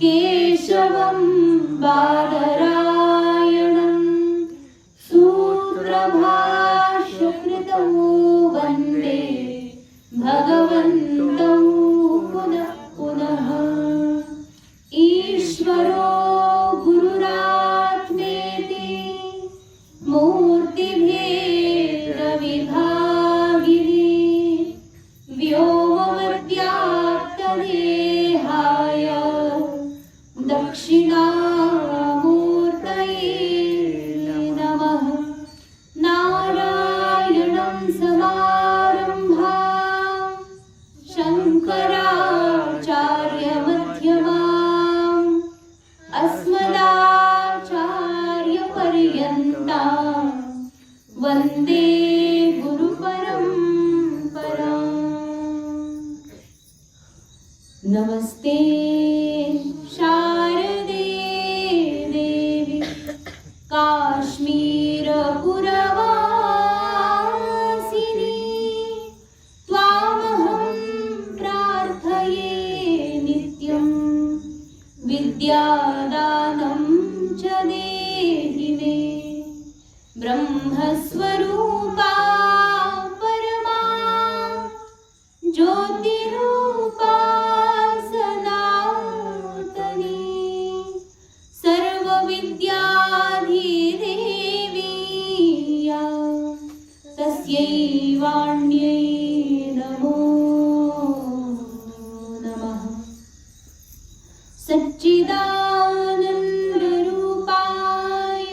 केशवं बादरायणं सूत्रभाष्यकृतौ वन्दे भगवन्तौ पुनः पुनः। ईश्वरो गुरुरात्मेति मूर्तिभेदविभागिनी व्योमवद्व्याप्तदेहाय दक्षिणामूर्तये नमः। नारायणं समारम्भां शङ्कराचार्यमध्यमाम् अस्मदाचार्यपर्यन्तां वन्दे गुरुपरम्पराम्। नमस्ते शारदे देवी काश्मीरपुरवासिनी त्वामहं प्रार्थये नित्यं विद्यादानं च देहि मे। ब्रह्मस्वरूपा परमा ज्योतिरूपा सनातनी सर्वविद्याधिदेवी या तस्यै वाण्यै नमो नमः। सच्चिदानन्दरूपाय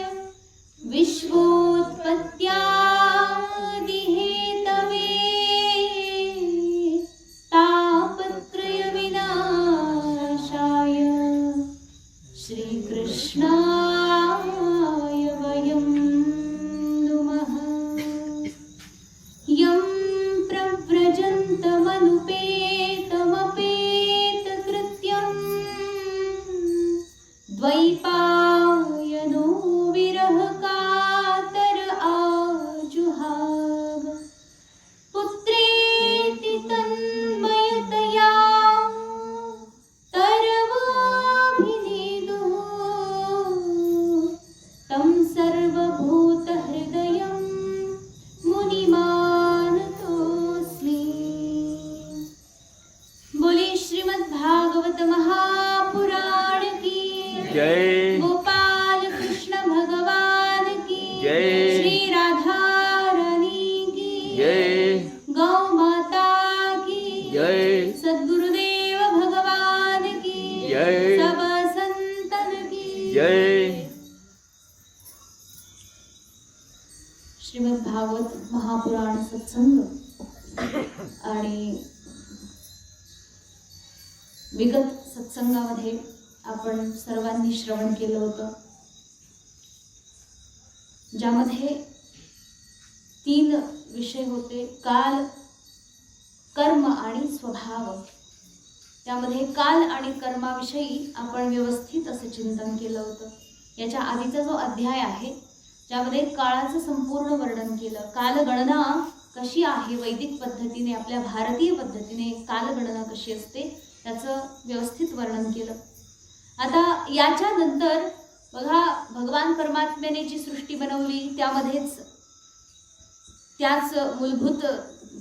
विश्वोत्पत्त्यादिहेतवे तापत्रयविनाशाय श्रीकृष्णाय वयं नुमः। यं प्रव्रजन्तमनुपेतमपेतकृत्यं द्वैपायनो विरहकातर आजुहाव। पुत्रेति तन्मयतया तरवाभिनेदुः तं सर्वभूतहृदयं मुनिमानतोऽस्मि। बोले श्रीमद्भागवत महापुराण की जय। गोपाल कृष्ण भगवान की जय। श्री राधा रानी की जय। गौ माता की जय। सद्गुरुदेव भगवान की जय। सब संतन की जय। श्रीमद भागवत महापुराण सत्संग आणि विगत सत्संगामध्ये आपण सर्वांनी श्रवण केलं होतं, ज्यामध्ये 3 विषय होते: काल, कर्म आणि स्वभाव. त्यामध्ये काल आणि कर्माविषयी आपण व्यवस्थित असं चिंतन केलं होतं. याच्या आधीचा जो अध्याय आहे ज्यामध्ये काळाचं संपूर्ण वर्णन केलं, कालगणना कशी आहे वैदिक पद्धतीने, आपल्या भारतीय पद्धतीने कालगणना कशी असते त्याचं व्यवस्थित वर्णन केलं. आता याच्या नंतर बघा, भगवान परमात्म्याने जी सृष्टी बनवली त्यामध्येच त्याच मूलभूत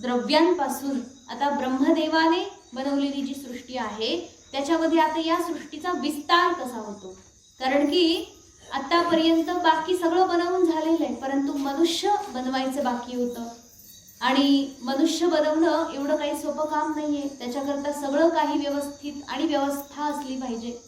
द्रव्यांपासून आता ब्रह्मदेवाने बनवलेली जी सृष्टी आहे त्याच्यामध्ये आता या सृष्टीचा विस्तार कसा होतो. कारण की आतापर्यंत बाकी सगळं बनवून झालेलं आहे, परंतु मनुष्य बनवायचं बाकी होतं. आणि मनुष्य बनवणं एवढं काही सोपं काम नाहीये. त्याच्याकरता सगळं काही व्यवस्थित आणि व्यवस्था असली पाहिजे.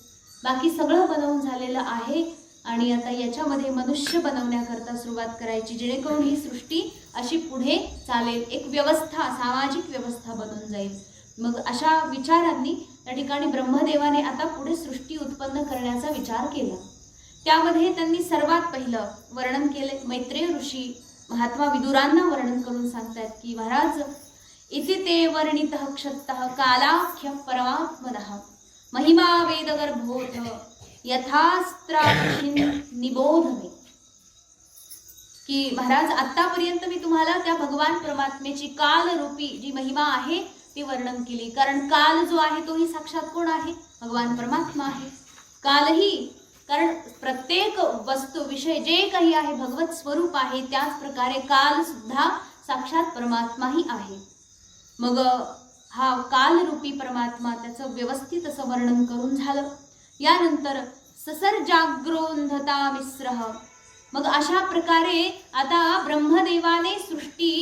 बाकी सगळं बनवून झालेलं आहे आणि आता याच्यामध्ये मनुष्य बनवण्याकरता सुरुवात करायची, जेणेकरून ही सृष्टी अशी पुढे चालेल, एक व्यवस्था, सामाजिक व्यवस्था बनून जाईल. मग अशा विचारांनी त्या ठिकाणी ब्रह्मदेवाने आता पुढे सृष्टी उत्पन्न करण्याचा विचार केला. त्यामध्ये त्यांनी सर्वात पहिलं वर्णन केले. मैत्रेय ऋषी महात्मा विदुरांना वर्णन करून सांगतात की महाराज, इति ते वर्णितः क्षत्तः कालाख्य परमात्मनः महिमा वेदगर्भोथ यथास्त्राक्षिन् निबोधमे. की महाराज, आतापर्यंत मी तुम्हाला त्या भगवान परमात्म्याची कालरूपी जी महिमा आहे ती वर्णन केली. कारण काल जो आहे तोही साक्षात कोण आहे? भगवान परमात्मा आहे. कालही, कारण प्रत्येक वस्तू विषय जे काही आहे भगवत स्वरूप आहे, त्याच प्रकारे काल सुद्धा साक्षात परमात्माही आहे. मग हा कालरूपी परमात्मा त्याचं व्यवस्थित असं वर्णन करून झालं. यानंतर ससर्जाग्रोंधता मिश्रः. मग अशा प्रकारे आता ब्रह्मदेवाने सृष्टी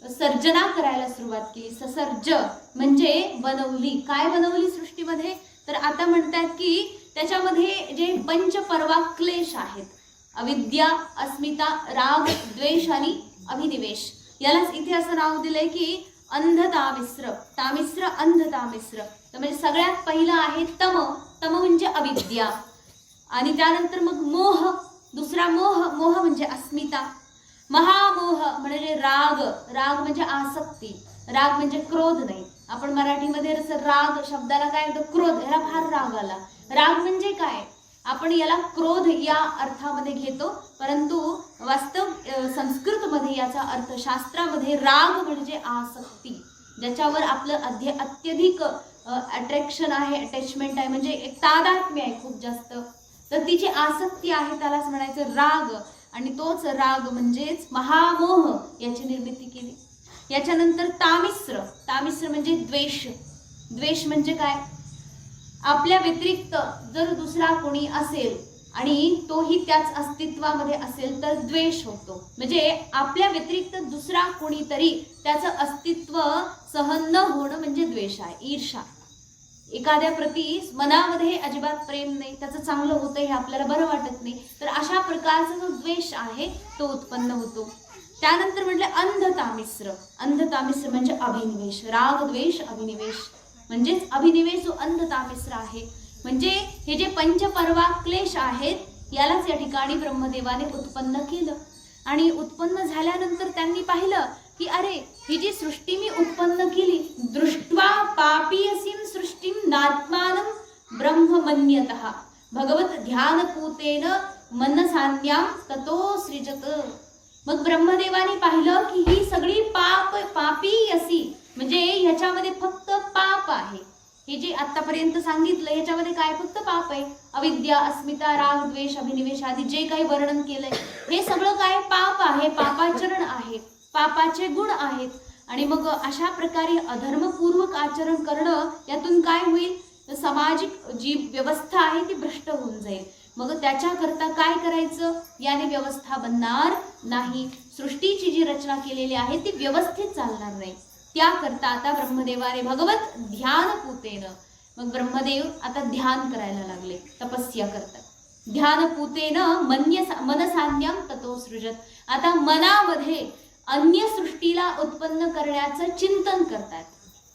सर्जना करायला सुरुवात केली. ससर्ज म्हणजे बनवली. काय बनवली सृष्टीमध्ये? तर आता म्हणतात की त्याच्यामध्ये जे पंचपर्वा क्लेश आहेत, अविद्या, अस्मिता, राग, द्वेष आणि अभिनिवेश, यालाच इथे असं नाव दिलंय की अंधतामिश्र. तामिश्र, अंधतामिश्र. तर म्हणजे सगळ्यात पहिलं आहे तम. तम म्हणजे अविद्या. आणि त्यानंतर मग मोह, दुसरा मोह. मोह म्हणजे अस्मिता. महामोह म्हणजे राग. राग म्हणजे आसक्ती. राग म्हणजे क्रोध नाही. आपण मराठीमध्ये राग शब्दाला काय होतं? क्रोध. याला फार राग आला. राग म्हणजे काय? आपण याला क्रोध या अर्थामध्ये घेतो, परंतु वास्तव संस्कृतमध्ये याचा अर्थ, शास्त्रामध्ये राग म्हणजे आसक्ती, ज्याच्यावर आपलं अत्यधिक अट्रॅक्शन आहे, अटॅचमेंट आहे, म्हणजे एक तादात्म्य आहे खूप जास्त. तर तिची आसक्ती आहे, त्यालाच म्हणायचं राग. आणि तोच राग म्हणजेच महामोह याची निर्मिती केली. याच्यानंतर तामिश्र. तामिश्र म्हणजे द्वेष. द्वेष म्हणजे काय? आपल्या व्यतिरिक्त जर दुसरा कोणी असेल आणि तोही त्याच अस्तित्वामध्ये असेल तर द्वेष होतो. म्हणजे आपल्या व्यतिरिक्त दुसरा कोणीतरी त्याचं अस्तित्व सहन न होणं म्हणजे द्वेष आहे, ईर्षा. एखाद्या प्रती मनामध्ये अजिबात प्रेम नाही, त्याचं चांगलं होतं हे आपल्याला बरं वाटत नाही, तर अशा प्रकारचा जो द्वेष आहे तो उत्पन्न होतो. त्यानंतर म्हटलं अंधतामिश्र. अंधतामिश्र म्हणजे अभिनिवेश. राग, द्वेष, अभिनिवेश म्हणजेच अभिनिवेश जो अंधतामिश्र आहे. म्हणजे हे जे पंचपर्वा क्लेश आहेत यालाच या ठिकाणी ब्रह्मदेवाने उत्पन्न केलं. आणि उत्पन्न झाल्यानंतर त्यांनी पाहिलं की अरे, ही जी सृष्टी मी उत्पन्न केली, दृष्ट्वा पापीयसीं सृष्टीं नात्मानं ब्रह्ममन्यतः भगवत ध्यानपूतेन मनसान्यां ततो सृजत. मग ब्रह्मदेवाने पाहिलं की ही सगळी पापीयसी म्हणजे ह्याच्यामध्ये फक्त पाप आहे. हे जे आतापर्यंत सांगितलं ह्याच्यामध्ये काय? फक्त पाप आहे. अविद्या, अस्मिता, राग, द्वेष, अभिनिवेश आदी जे काही वर्णन केलंय हे सगळं काय? पाप आहे, पापाचरण आहे, पापाचे गुण आहेत. आणि मग अशा प्रकारे अधर्मपूर्वक आचरण करणं, यातून काय होईल? तर सामाजिक जी व्यवस्था आहे ती भ्रष्ट होऊन जाईल. मग त्याच्याकरता काय करायचं? याने व्यवस्था बनणार नाही. सृष्टीची जी रचना केलेली आहे ती व्यवस्थित चालणार नाही. त्याकरता आता ब्रह्मदेवाने भगवत ध्यानपूतेन, मग ब्रह्मदेव आता ध्यान करायला लागले, तपस्या करतात. ध्यानपूतेन मनसान्यां ततो सृजत. आता मनामध्ये अन्य सृष्टीला उत्पन्न करण्याचं चिंतन करतात.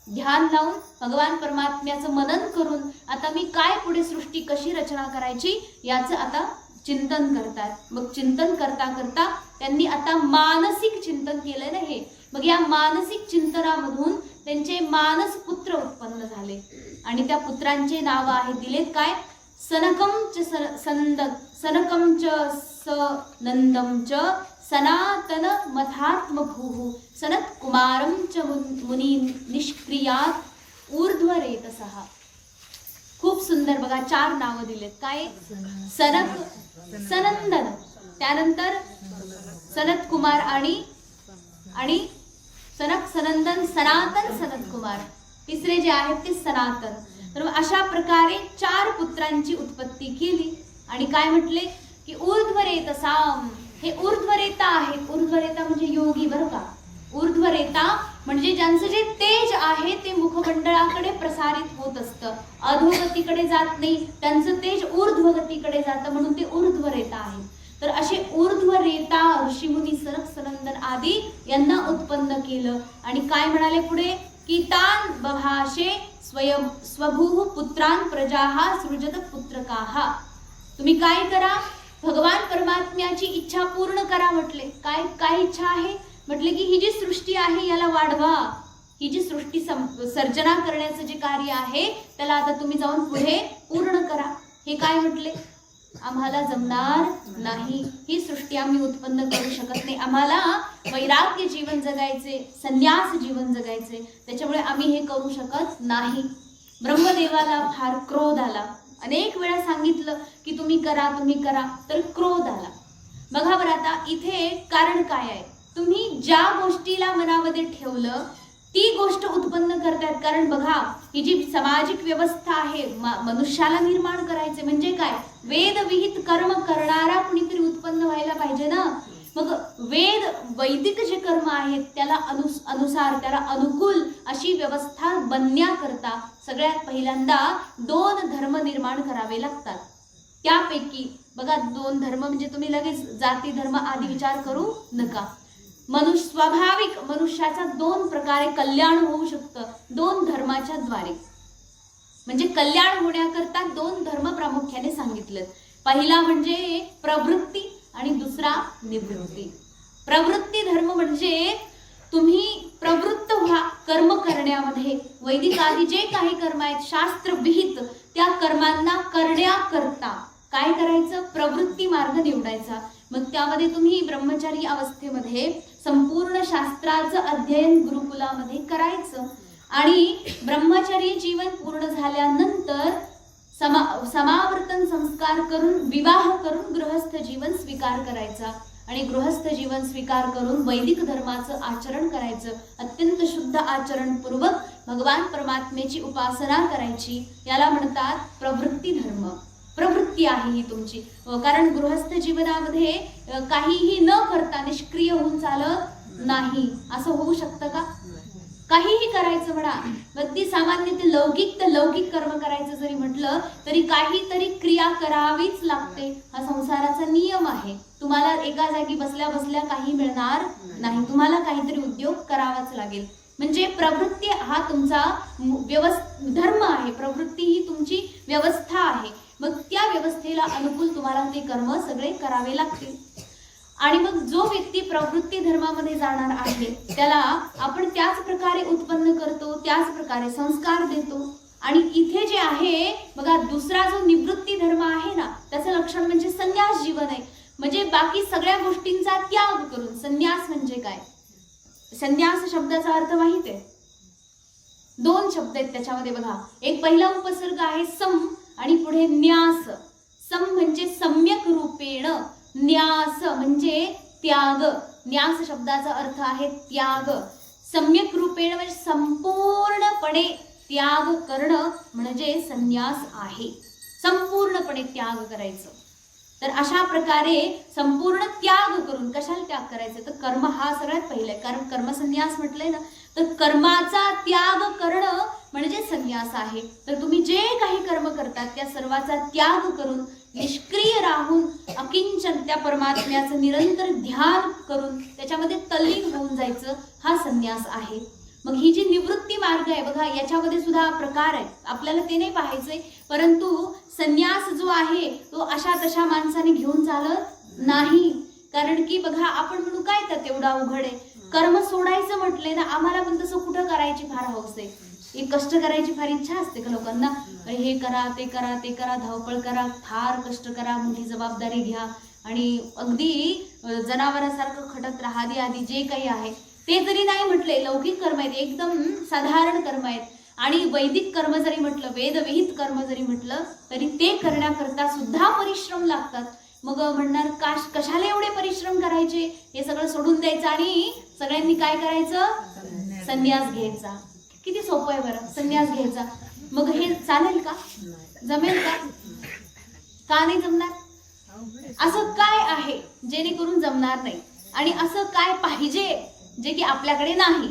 ध्यान लावून भगवान परमात्म्याचं मनन करून आता मी काय पुढे सृष्टी कशी रचना करायची याचं आता चिंतन करतात. मग चिंतन करता करता त्यांनी आता मानसिक चिंतन केलं ना हे. मग या मानसिक चिंतनामधून त्यांचे मानस पुत्र उत्पन्न झाले. आणि त्या पुत्रांचे नाव आहे दिलेत काय? सनकं च सनंदं च सनातन मथात्मभूः सनत्कुमारं च मुनी निष्क्रियात् ऊर्ध्वरेतसः. खूप सुंदर बघा, 4 नावं दिलेत. काय? सनक, सनंदन, त्यानंतर सनत कुमार आणि सनक, सनंदन, सनातन, सनत कुमार. तिसरे जे आहेत ते सनातन. तर अशा प्रकारे 4 पुत्रांची उत्पत्ती केली. आणि काय म्हटले की ऊर्ध्वरेतसाम. हे ऊर्ध्वरेता आहेत. ऊर्ध्वरेता म्हणजे योगी बरं का. ऊर्ध्वरेता म्हणजे ज्यांचं जे तेज आहे ते मुखमंडळाकडे प्रसारित होत असतं, अधोगतीकडे जात नाही, त्यांचं तेज ऊर्ध्वगतीकडे जातं, म्हणून ते ऊर्ध्वरेता आहेत. तर असे ऊर्ध्वरेता ऋषीमुनी सनक, सनंदन आदी यांना उत्पन्न केलं. आणि काय म्हणाले पुढे की तान बभाषे स्वयं स्वभूः पुत्रान प्रजाः सृजत पुत्रकाः. तुम्ही काय करा? भगवान परमात्म्याची इच्छा पूर्ण करा म्हटले. काय काय इच्छा आहे? म्हटले की ही जी सृष्टी आहे याला वाढवा. ही जी सृष्टी सर्जना करण्याचं जे कार्य आहे त्याला आता तुम्ही जाऊन पुढे पूर्ण करा. हे काय म्हटले? आम्हाला जमणार नाही, ही सृष्टी आम्ही उत्पन्न करू शकत नाही, आम्हाला वैराग्य जीवन जगायचे, संन्यास जीवन जगायचे, त्याच्यामुळे आम्ही हे करू शकत नाही. ब्रह्मदेवाला फार क्रोध आला. अनेक वेळा सांगितलं की तुम्ही करा, तर क्रोध आला. बघा बरं, आता इथे कारण काय आहे? तुम्ही ज्या गोष्टीला मनामध्ये ठेवलं ती गोष्ट उत्पन्न करतात. कारण बघा, ही जी सामाजिक व्यवस्था आहे, मनुष्याला निर्माण करायचे म्हणजे काय? वेद विहित कर्म करणारा कुणीतरी उत्पन्न व्हायला पाहिजे ना. मग वैदिक जे कर्म आहेत त्याला अनुसार, त्याला अनुकूल अशी व्यवस्था बनण्याकरता सगळ्यात पहिल्यांदा 2 धर्म निर्माण करावे लागतात. त्यापैकी बघा, 2 धर्म म्हणजे तुम्ही लगेच जाती धर्म आदी विचार करू नका. स्वाभाविक मनुष्याचा 2 प्रकारे कल्याण होऊ शकतं, 2 धर्माच्या द्वारे. म्हणजे कल्याण होण्याकरता 2 धर्म प्रामुख्याने सांगितलेत. पहिला म्हणजे प्रवृत्ती आणि दुसरा निवृत्ती. प्रवृत्ती धर्म म्हणजे तुम्ही प्रवृत्त व्हा कर्म करण्यामध्ये. वैदिक आदी जे काही कर्म आहेत शास्त्र विहित, त्या कर्मांना करण्याकरता काय करायचं? प्रवृत्ती मार्ग निवडायचा. मग त्यामध्ये तुम्ही ब्रह्मचारी अवस्थेमध्ये संपूर्ण शास्त्राचं अध्ययन गुरुकुलामध्ये करायचं आणि ब्रह्मचर्य जीवन पूर्ण झाल्यानंतर समावर्तन संस्कार करून विवाह करून गृहस्थ जीवन स्वीकार करायचा आणि गृहस्थ जीवन स्वीकार करून वैदिक धर्माचं आचरण करायचं. अत्यंत शुद्ध आचरणपूर्वक भगवान परमात्म्याची उपासना करायची. याला म्हणतात प्रवृत्ती धर्म. प्रवृत्ती आहे ही तुमची. कारण गृहस्थ जीवनामध्ये काहीही न करता निष्क्रिय होऊन चालत नाही. असं होऊ शकतं का? काहीही करायचं म्हणा, अगदी सामान्य ते लौकिक कर्म करायचं जरी म्हटलं तरी काहीतरी क्रिया करावीच लागते. हा संसाराचा नियम आहे. तुम्हाला एका जागी बसल्या बसल्या काही मिळणार नाही. तुम्हाला काहीतरी उद्योग करावाच लागेल. म्हणजे प्रवृत्ती हा तुमचा धर्म आहे. प्रवृत्ती ही तुमची व्यवस्था आहे. मग त्या व्यवस्थेला अनुकूल तुम्हाला ते कर्म सगळे करावे लागतील. आणि मग जो व्यक्ती प्रवृत्ती धर्मामध्ये जाणार आहे त्याला आपण त्याच प्रकारे उत्पन्न करतो, त्याच प्रकारे संस्कार देतो. आणि इथे जे आहे बघा, दुसरा जो निवृत्ती धर्म आहे ना, त्याचं लक्षण म्हणजे संन्यास जीवन आहे. म्हणजे बाकी सगळ्या गोष्टींचा त्याग करून. संन्यास म्हणजे काय? संन्यास शब्दाचा अर्थ माहिती आहे? 2 शब्द आहेत त्याच्यामध्ये बघा. एक पहिला उपसर्ग आहे सम आणि पुढे न्यास. सम म्हणजे सम्यक रूपेण, न्यास म्हणजे त्याग. न्यास शब्दाचा अर्थ आहे त्याग. सम्यक रूपेण म्हणजे संपूर्णपणे त्याग करणं म्हणजे संन्यास आहे. संपूर्णपणे त्याग करायचं. तर अशा प्रकारे संपूर्ण त्याग करून, कशाला त्याग करायचं? तर कर्म हा सगळ्यात पहिला आहे. कारण कर्मसन्यास म्हटलंय ना, तर कर्माचा त्याग करणं म्हणजे संन्यास आहे. तर तुम्ही जे काही कर्म करतात त्या सर्वाचा त्याग करून निष्क्रिय राहून अकिंचन त्या परमात्म्याचं निरंतर ध्यान करून त्याच्यामध्ये तल्लीन होऊन जायचं, हा संन्यास आहे. मग ही जी निवृत्ती मार्ग आहे बघा, याच्यामध्ये सुद्धा प्रकार आहेत. आपल्याला ते नाही पाहायचंय, परंतु संन्यास जो आहे तो अशा तशा माणसाने घेऊन चालत नाही. कारण की बघा, आपण म्हणू काय तर तेवढा उघड आहे. कर्म सोडायचं म्हटलंय ना, आम्हाला पण तसं कुठं करायची फार हौस आहे. एक कष्ट करायची फार इच्छा असते का लोकांना? हे करा, ते करा, ते करा, धावपळ करा, फार कष्ट करा, मोठी जबाबदारी घ्या आणि अगदी जनावरांसारखं खटत राहा आदी जे काही आहे ते जरी नाही म्हटले, लौकिक कर्म आहेत, एकदम साधारण कर्म आहेत. आणि वैदिक कर्म जरी म्हटलं, वेदविहित कर्म जरी म्हटलं तरी ते करण्याकरता सुद्धा परिश्रम लागतात. मग म्हणणार कशाला एवढे परिश्रम करायचे? हे सगळं सोडून द्यायचं आणि सगळ्यांनी काय करायचं? संन्यास घ्यायचा. किती सोपं आहे बरं, संन्यास घ्यायचा. मग हे चालेल का? जमेल का? का नाही जमणार? असं काय आहे जेणेकरून जमणार नाही? आणि असं काय पाहिजे जे की आपल्याकडे नाही?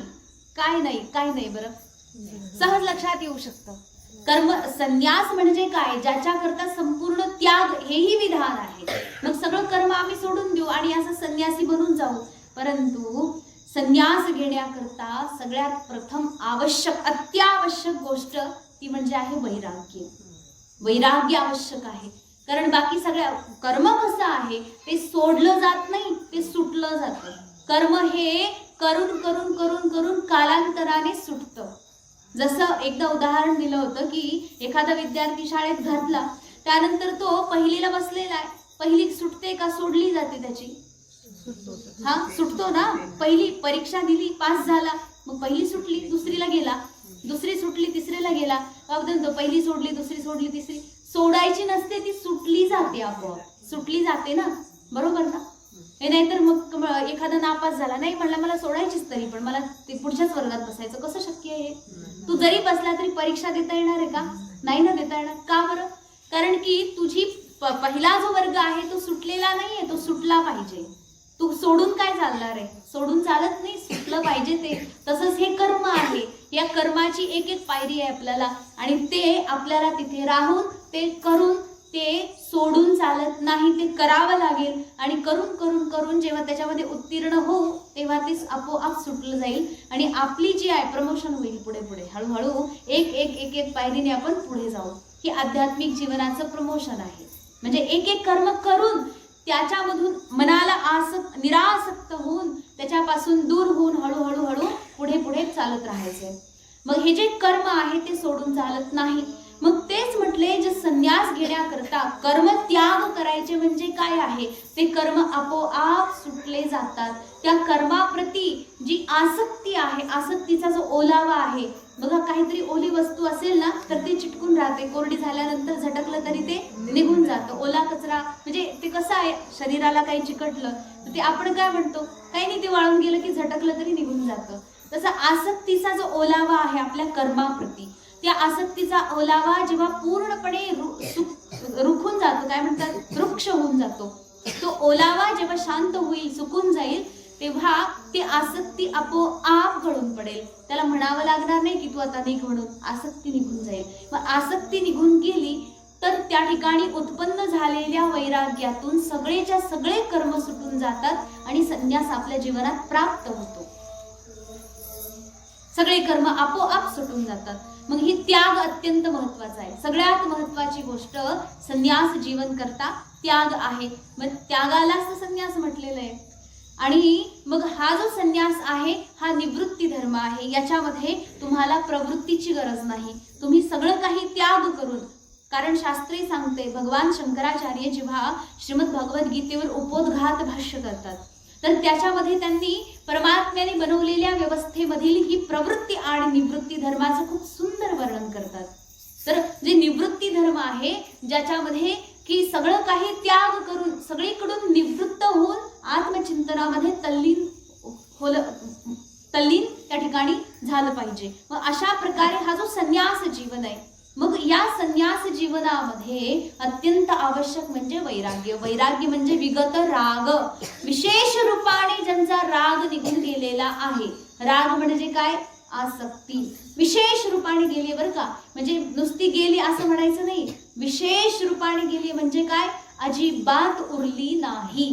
काय नाही बरं, सहज लक्षात येऊ शकतं. कर्म संन्यास म्हणजे काय? ज्याच्याकरता संपूर्ण त्याग हेही विधान आहे. मग सगळं कर्म आम्ही सोडून देऊ आणि असं संन्यासी बनून जाऊ. परंतु संन्यास घेण्याकरता सगळ्यात प्रथम अत्यावश्यक गोष्ट ती म्हणजे आहे वैराग्य. वैराग्य आवश्यक आहे. कारण बाकी सगळ्या कर्म कसं आहे ते सोडलं जात नाही, ते सुटलं जातं. कर्म हे करून करून करून करून कालांतराने सुटतं. जसं एकदा उदाहरण दिलं होतं की एखादा विद्यार्थी शाळेत घातला, त्यानंतर तो पहिलीला बसलेला आहे. पहिली सुटते का सोडली जाते त्याची? हा, सुटतो ना. पहिली परीक्षा दिली, पास झाला, मग पहिली सुटली, दुसरीला गेला, दुसरी सुटली, तिसरीला गेला. तो पहिली सोडली, दुसरी सोडली, तिसरी सोडायची नसते, ती सुटली जाते, आपोआप सुटली जाते ना, बरोबर ना? हे नाहीतर मग एखादा नापास झाला, नाही म्हणला मला सोडायचीच तरी पण मला ते पुढच्याच वर्गात बसायचं, कसं शक्य आहे? तू जरी बसला तरी परीक्षा देता येणार आहे का? नाही ना देता येणार. का बरं? कारण की तुझी पहिला जो वर्ग आहे तो सुटलेला नाहीये, तो सुटला पाहिजे. तू सोडून काय चालणार आहे? सोडून चालत नाही, सुटलं पाहिजे ते. तसंच हे कर्म आहे, या कर्माची एक एक पायरी आहे आपल्याला, आणि ते आपल्याला तिथे राहून ते करून ते सोडून चालत नाही, ते करावं लागेल. आणि करून करून करून जेव्हा त्याच्यामध्ये उत्तीर्ण होऊ तेव्हा ते आपोआप सुटलं जाईल आणि आपली जी आहे प्रमोशन होईल. पुढे पुढे हळूहळू एक एक एक एक पायरीने आपण पुढे जाऊ. ही आध्यात्मिक जीवनाचं प्रमोशन आहे. म्हणजे एक एक कर्म करून त्याच्यामधून मनाला निरासक्त होऊन त्याच्यापासून दूर होऊन हळूहळू हळू पुढे पुढे चालत राहायचे. मग हे जे कर्म आहे ते सोडून चालत नाही. मग तेच म्हटले, जे संन्यास घेण्याकरता कर्म त्याग करायचे म्हणजे काय आहे? ते कर्म आपोआप सुटले जातात. त्या कर्माप्रती जी आसक्ती आहे, आसक्तीचा जो ओलावा आहे बघा, काहीतरी ओली वस्तू असेल ना तर ती चिटकून राहते, कोरडी झाल्यानंतर झटकलं तरी ते निघून जातं. ओला कचरा म्हणजे ते कसं आहे, शरीराला काही चिकटलं तर ते आपण काय म्हणतो, काही नाही, ते वाळून गेलं की झटकलं तरी निघून जातं. तसा आसक्तीचा जो ओलावा आहे आपल्या कर्माप्रती, त्या आसक्तीचा ओलावा जेव्हा पूर्णपणे रुखून जातो, काय म्हणतात, वृक्ष होऊन जातो, तो ओलावा जेव्हा शांत होईल, सुकून जाईल, तेव्हा ती आसक्ती आपोआप गळून पडेल. त्याला म्हणावं लागणार नाही की तू आता निघ म्हणून, आसक्ती निघून जाईल. मग आसक्ती निघून गेली तर त्या ठिकाणी उत्पन्न झालेल्या वैराग्यातून सगळेच्या सगळे कर्म सुटून जातात आणि संन्यास आपल्या जीवनात प्राप्त होतो. सगळे कर्म आपोआप सुटून जातात. मग ही त्याग अत्यंत महत्वाचा आहे. सगळ्यात महत्वाची गोष्ट संन्यास जीवन करता त्याग आहे. मग त्यागालाच तर संन्यास म्हटलेलं आहे. आणि मग हा जो संन्यास आहे हा निवृत्ती धर्म आहे. याच्यामध्ये तुम्हाला प्रवृत्तीची गरज नाही, तुम्ही सगळं काही त्याग करून, कारण शास्त्री सांगते, भगवान शंकराचार्य जेव्हा श्रीमद भगवद्गीतेवर उपोद्घात भाष्य करतात तर त्याच्यामध्ये त्यांनी परमात्म्याने बनवलेल्या व्यवस्थेमधील ही प्रवृत्ती आणि निवृत्ती धर्माचं खूप सुंदर वर्णन करतात. तर जे निवृत्ती धर्म आहे ज्याच्यामध्ये की सगळं काही त्याग करून सगळीकडून निवृत्त होऊन आत्मचिंतनामध्ये तल्लीन त्या ठिकाणी झालं पाहिजे. मग अशा प्रकारे हा जो संन्यास जीवन आहे, मग या संन्यास जीवनामध्ये अत्यंत आवश्यक म्हणजे वैराग्य. वैराग्य म्हणजे विगत राग, विशेष रूपाने ज्यांचा राग निघून गेलेला आहे. राग म्हणजे काय? आसक्ती विशेष रूपाने गेली, बरं का, म्हणजे नुसती गेली असं म्हणायचं नाही, विशेष रूपाने गेली म्हणजे काय? अजिबात उरली नाही,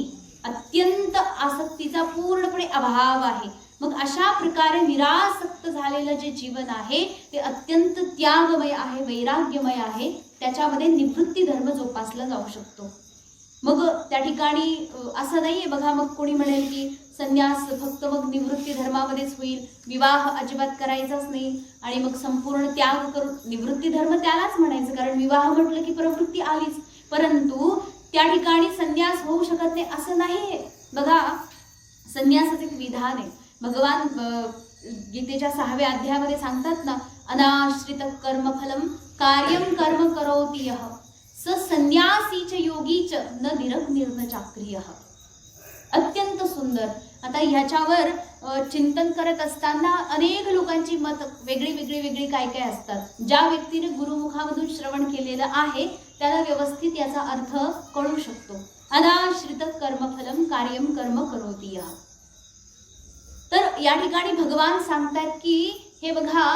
अत्यंत आसक्तीचा पूर्णपणे अभाव आहे. मग अशा प्रकारे निरासक्त झालेलं जे जीवन आहे ते अत्यंत त्यागमय आहे, वैराग्यमय आहे. त्याच्यामध्ये निवृत्ती धर्म जोपासला जाऊ शकतो. मग त्या ठिकाणी असं नाहीये बघा, मग कोणी म्हणेल की संन्यास फक्त मग निवृत्ती धर्मामध्येच होईल, विवाह अजिबात करायचाच नाही आणि मग संपूर्ण त्याग करून निवृत्ती धर्म त्यालाच म्हणायचं, कारण विवाह म्हटलं की प्रवृत्ती आलीच. परंतु त्या ठिकाणी संन्यास होऊ शकत नाही असं नाहीये. बघा, संन्यासाचं एक विधान आहे. भगवान गीतेच्या 6व्या अध्यायामध्ये सांगतात ना, अनाश्रित कर्मफलम कार्यम कर्म करोति यः स संन्यासी च योगी च न निरग्निर्न चाक्रियः. अत्यंत सुंदर. आता ह्याच्यावर चिंतन करत असताना अनेक लोकांची मत वेगळी काय काय असतात. ज्या व्यक्तीने गुरुमुखामधून श्रवण केलेलं आहे त्याला व्यवस्थित याचा अर्थ कळू शकतो. अनाश्रित कर्मफलम कार्यम कर्म करोति यः. तर या ठिकाणी भगवान सांगतात की हे बघा,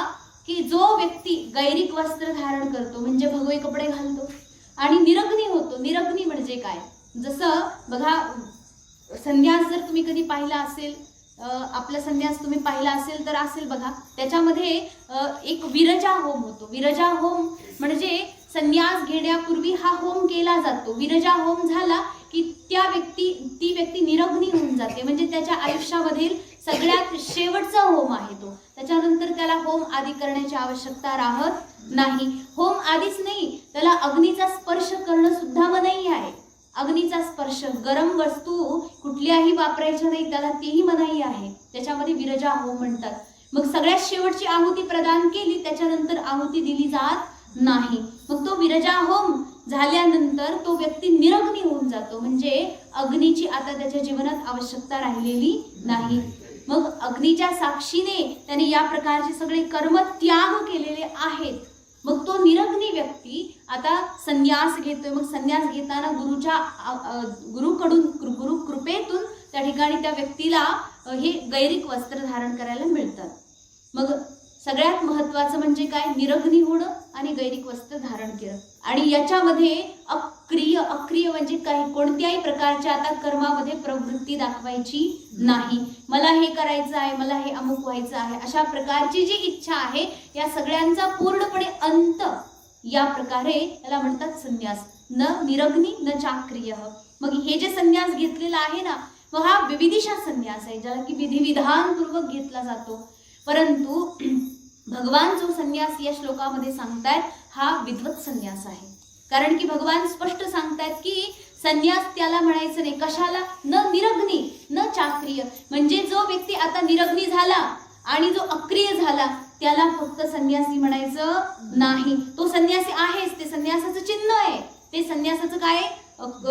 की जो व्यक्ती गैरिक वस्त्र धारण करतो म्हणजे भगवे कपडे घालतो आणि निरग्नी होतो. निरग्नी म्हणजे काय? जसं बघा, संन्यास जर तुम्ही कधी पाहिला असेल, आपला संन्यास तुम्ही पाहिला असेल तर असेल बघा, त्याच्यामध्ये एक विरजा होम होतो. विरजा होम म्हणजे संन्यास घेण्यापूर्वी हा होम केला जातो. विरजा होम झाला की ती व्यक्ती निरग्नी होऊन जाते, म्हणजे त्याच्या आयुष्यामधील सगळ्यात शेवटचा होम आहे तो. त्याच्यानंतर त्याला होम आदी करण्याची आवश्यकता राहत नाही. होम आधीच नाही, त्याला अग्नीचा स्पर्श करणं सुद्धा मनाई आहे. अग्नीचा स्पर्श, गरम वस्तू कुठल्याही वापरायच्या नाही, त्याला तेही मनाई आहे. त्याच्यामध्ये विरजा होम म्हणतात. मग सगळ्यात शेवटची आहुती प्रदान केली त्याच्यानंतर आहुती दिली जात नाही. मग तो विरजा होम झाल्यानंतर तो व्यक्ती निरग्नी होऊन जातो, म्हणजे अग्नीची आता त्याच्या जीवनात आवश्यकता राहिलेली नाही. मग अग्नीच्या साक्षीने त्याने या प्रकारचे सगळे कर्म त्याग केलेले आहेत. मग तो निरग्नी व्यक्ती आता संन्यास घेतोय. मग संन्यास घेताना गुरुकडून गुरु कृपेतून त्या ठिकाणी त्या व्यक्तीला हे गैरिक वस्त्र धारण करायला मिळतात. मग सगळ्यात महत्त्वाचं म्हणजे काय, निरग्नी होणं आणि गैरिक वस्त्र धारण केलं. आणि याच्यामध्ये अक्रिय म्हणजे काही कोणत्याही प्रकारच्या आता कर्मामध्ये प्रवृत्ती दाखवायची नाही. मला हे करायचं आहे, मला हे अमुक व्हायचं आहे, अशा प्रकारची जी इच्छा आहे या सगळ्यांचा पूर्णपणे अंत या प्रकारे याला म्हणतात संन्यास. न निरग्नी न चाक्रिय. मग हे जे संन्यास घेतलेला आहे ना, मग हा विविदिशा संन्यास आहे, ज्याला की विधिविधानपूर्वक घेतला जातो. परंतु भगवान जो संन्यास या श्लोकामध्ये सांगतायत हा विद्वत संन्यास आहे. कारण की भगवान स्पष्ट सांगतायत की संन्यास त्याला म्हणायचं नाही. कशाला? न निरग्नी न चाक्रिय. म्हणजे जो व्यक्ती आता निरग्नी झाला आणि जो अक्रिय झाला त्याला फक्त संन्यासी म्हणायचं नाही. तो संन्यासी आहेच, ते संन्यासाचं चिन्ह आहे, ते संन्यासाचं काय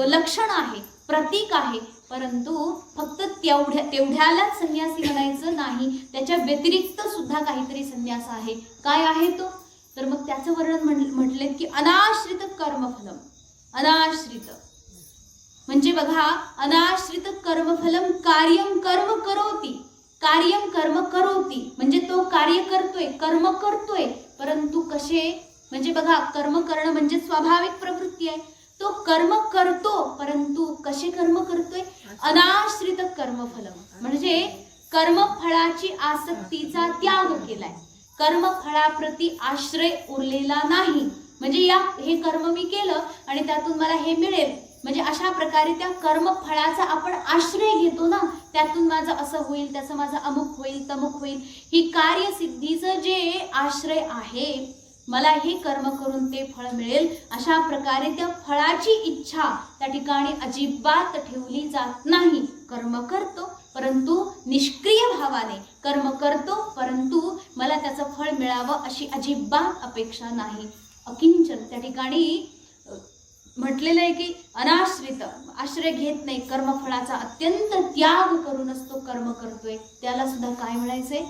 लक्षण आहे, प्रतीक आहे. परंतु फक्त तेवढ्यालाच संन्यासी म्हणायचं नाही, त्याच्या व्यतिरिक्त सुद्धा काहीतरी संन्यास आहे. काय आहे तो? तर मग त्याचं वर्णन म्हटले की अनाश्रित कर्मफलम. अनाश्रित म्हणजे बघा, अनाश्रित कर्मफलम कार्यम कर्म करोती. कार्यम कर्म करोती म्हणजे तो कार्य करतोय, कर्म करतोय, परंतु कसे? म्हणजे बघा, कर्म करणं म्हणजे स्वाभाविक प्रवृत्ती आहे. तो कर्म करतो, परंतु कसे कर्म करतोय? अनाश्रित कर्मफलम म्हणजे कर्मफळाची आसक्तीचा त्याग केलाय. कर्मफळाप्रती आश्रय उरलेला नाही. म्हणजे हे कर्म मी केलं आणि त्यातून मला हे मिळेल, म्हणजे अशा प्रकारे त्या कर्मफळाचा आपण आश्रय घेतो ना, त्यातून माझं असं होईल, त्याचं माझं अमुक होईल, तमुक होईल. ही कार्यसिद्धीचं जे आश्रय आहे, मला हे कर्म करून ते फळ मिळेल, अशा प्रकारे त्या फळाची इच्छा त्या ठिकाणी अजिबात ठेवली जात नाही. कर्म करतो परंतु निष्क्रिय भावाने कर्म करतो, परंतु मला त्याचं फळ मिळावं अशी अजिबात अपेक्षा नाही. अकिंचन त्या ठिकाणी म्हटलेलं आहे की अनाश्रित, आश्रय घेत नाही, कर्मफळाचा अत्यंत त्याग करूनच तो कर्म करतोय, त्याला सुद्धा काय म्हणायचंय?